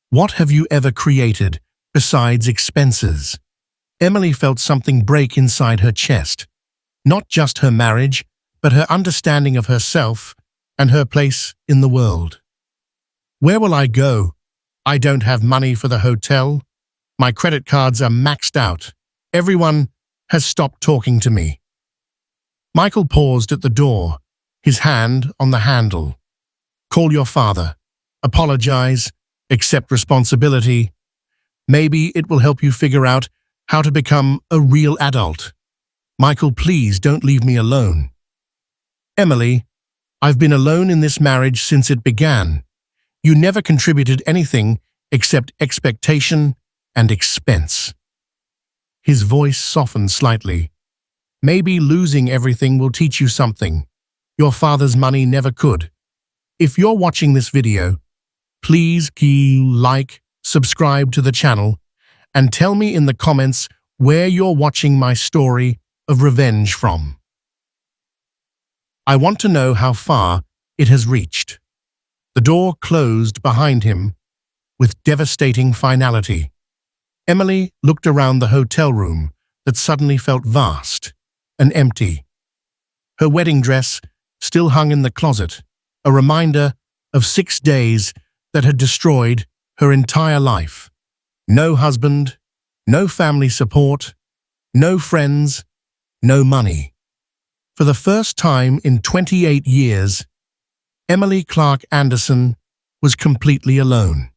What have you ever created besides expenses? Emily felt something break inside her chest. Not just her marriage, but her understanding of herself and her place in the world. Where will I go? I don't have money for the hotel. My credit cards are maxed out. Everyone has stopped talking to me. Michael paused at the door, his hand on the handle. Call your father. Apologize. Accept responsibility. Maybe it will help you figure out how to become a real adult. Michael, please don't leave me alone. Emily, I've been alone in this marriage since it began. You never contributed anything except expectation and expense. His voice softened slightly. Maybe losing everything will teach you something. Your father's money never could. If you're watching this video, please like, subscribe to the channel, and tell me in the comments where you're watching my story of revenge from. I want to know how far it has reached. The door closed behind him with devastating finality. Emily looked around the hotel room that suddenly felt vast and empty. Her wedding dress still hung in the closet, a reminder of 6 days that had destroyed her entire life. No husband, no family support, no friends, no money. For the first time in 28 years, Emily Clark Anderson was completely alone.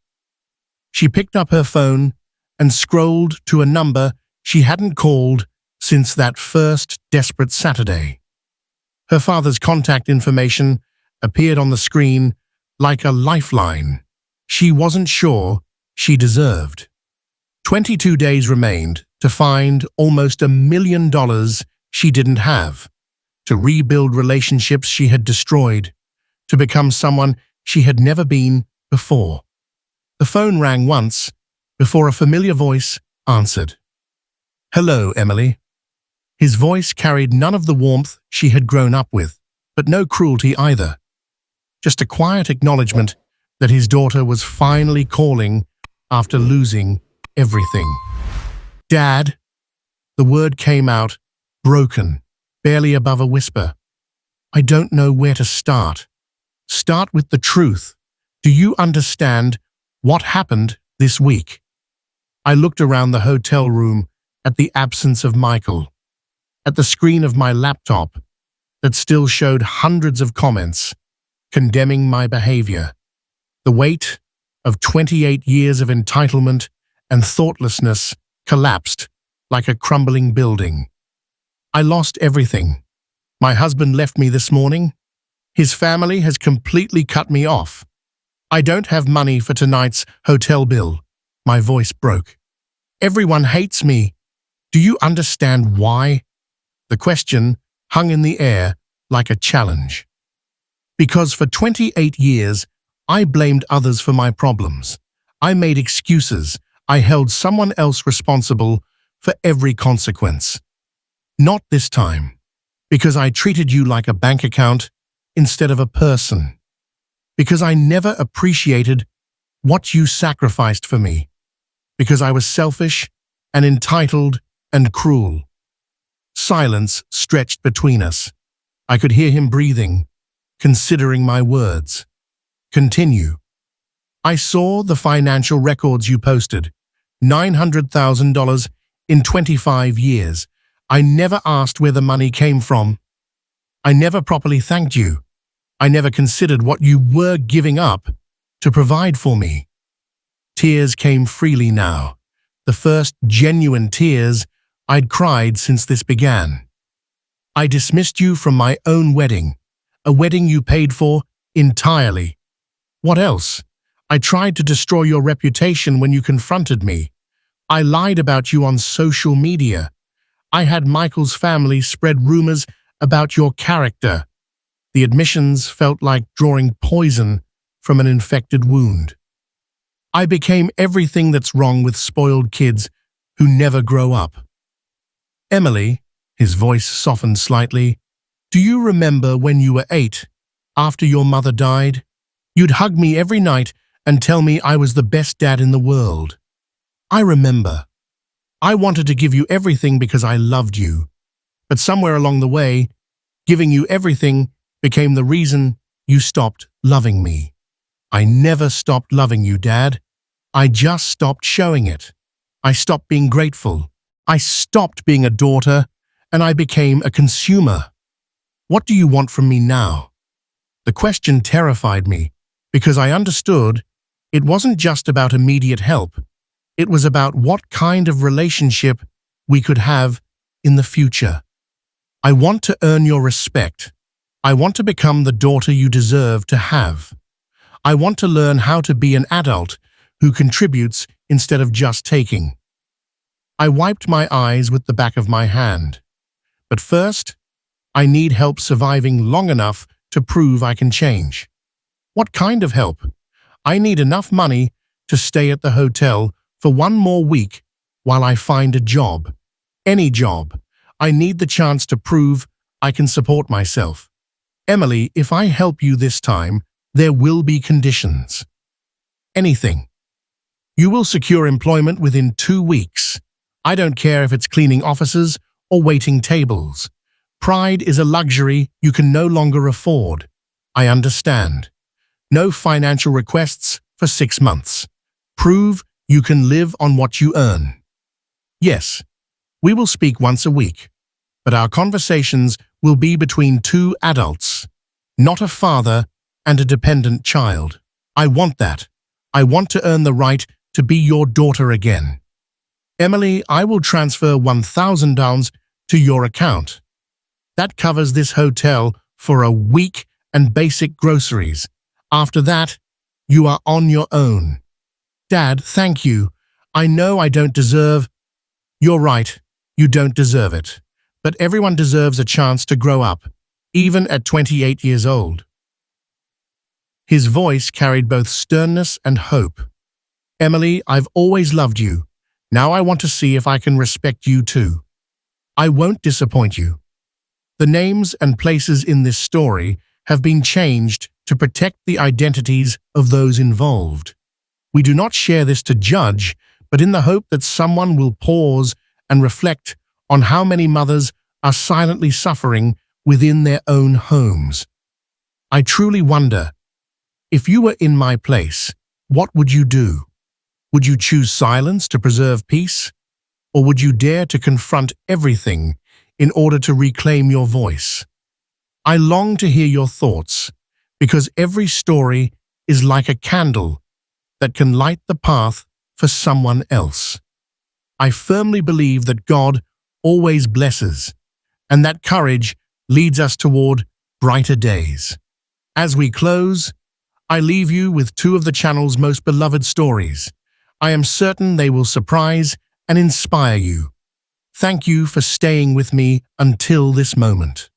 She picked up her phone and scrolled to a number she hadn't called since that first desperate Saturday. Her father's contact information appeared on the screen like a lifeline she wasn't sure she deserved. 22 days remained to find almost $1 million she didn't have, to rebuild relationships she had destroyed, to become someone she had never been before. The phone rang once before a familiar voice answered. Hello, Emily. His voice carried none of the warmth she had grown up with, but no cruelty either. Just a quiet acknowledgement that his daughter was finally calling after losing everything. Dad, the word came out, broken, barely above a whisper. I don't know where to start. Start with the truth. Do you understand what happened this week? I looked around the hotel room at the absence of Michael, at the screen of my laptop that still showed hundreds of comments condemning my behavior. The weight of 28 years of entitlement and thoughtlessness collapsed like a crumbling building. I lost everything. My husband left me this morning. His family has completely cut me off. I don't have money for tonight's hotel bill. My voice broke. Everyone hates me. Do you understand why? The question hung in the air like a challenge. Because for 28 years, I blamed others for my problems. I made excuses. I held someone else responsible for every consequence. Not this time, because I treated you like a bank account instead of a person. Because I never appreciated what you sacrificed for me. Because I was selfish and entitled and cruel. Silence stretched between us. I could hear him breathing, considering my words. Continue. I saw the financial records you posted. $900,000 in 25 years. I never asked where the money came from. I never properly thanked you. I never considered what you were giving up to provide for me. Tears came freely now, the first genuine tears I'd cried since this began. I dismissed you from my own wedding, a wedding you paid for entirely. What else? I tried to destroy your reputation when you confronted me. I lied about you on social media. I had Michael's family spread rumors about your character. The admissions felt like drawing poison from an infected wound. I became everything that's wrong with spoiled kids who never grow up. Emily, his voice softened slightly, do you remember when you were 8, after your mother died? You'd hug me every night and tell me I was the best dad in the world. I remember. I wanted to give you everything because I loved you. But somewhere along the way, giving you everything became the reason you stopped loving me. I never stopped loving you, Dad. I just stopped showing it. I stopped being grateful. I stopped being a daughter, and I became a consumer. What do you want from me now? The question terrified me, because I understood it wasn't just about immediate help. It was about what kind of relationship we could have in the future. I want to earn your respect. I want to become the daughter you deserve to have. I want to learn how to be an adult who contributes instead of just taking. I wiped my eyes with the back of my hand. But first, I need help surviving long enough to prove I can change. What kind of help? I need enough money to stay at the hotel for 1 more week while I find a job. Any job. I need the chance to prove I can support myself. Emily, if I help you this time, there will be conditions. Anything. You will secure employment within 2 weeks. I don't care if it's cleaning offices or waiting tables. Pride is a luxury you can no longer afford. I understand. No financial requests for 6 months. Prove you can live on what you earn. Yes, we will speak once a week, but our conversations will be between 2 adults, not a father and a dependent child. I want that. I want to earn the right to be your daughter again. Emily, I will transfer $1,000 to your account. That covers this hotel for a week and basic groceries. After that, you are on your own. Dad, thank you. I know I don't deserve... You're right, you don't deserve it. But everyone deserves a chance to grow up, even at 28 years old. His voice carried both sternness and hope. Emily, I've always loved you. Now I want to see if I can respect you too. I won't disappoint you. The names and places in this story have been changed to protect the identities of those involved. We do not share this to judge, but in the hope that someone will pause and reflect on how many mothers are silently suffering within their own homes. I truly wonder, if you were in my place, what would you do? Would you choose silence to preserve peace? Or would you dare to confront everything in order to reclaim your voice? I long to hear your thoughts, because every story is like a candle that can light the path for someone else. I firmly believe that God always blesses, and that courage leads us toward brighter days. As we close, I leave you with 2 of the channel's most beloved stories. I am certain they will surprise and inspire you. Thank you for staying with me until this moment.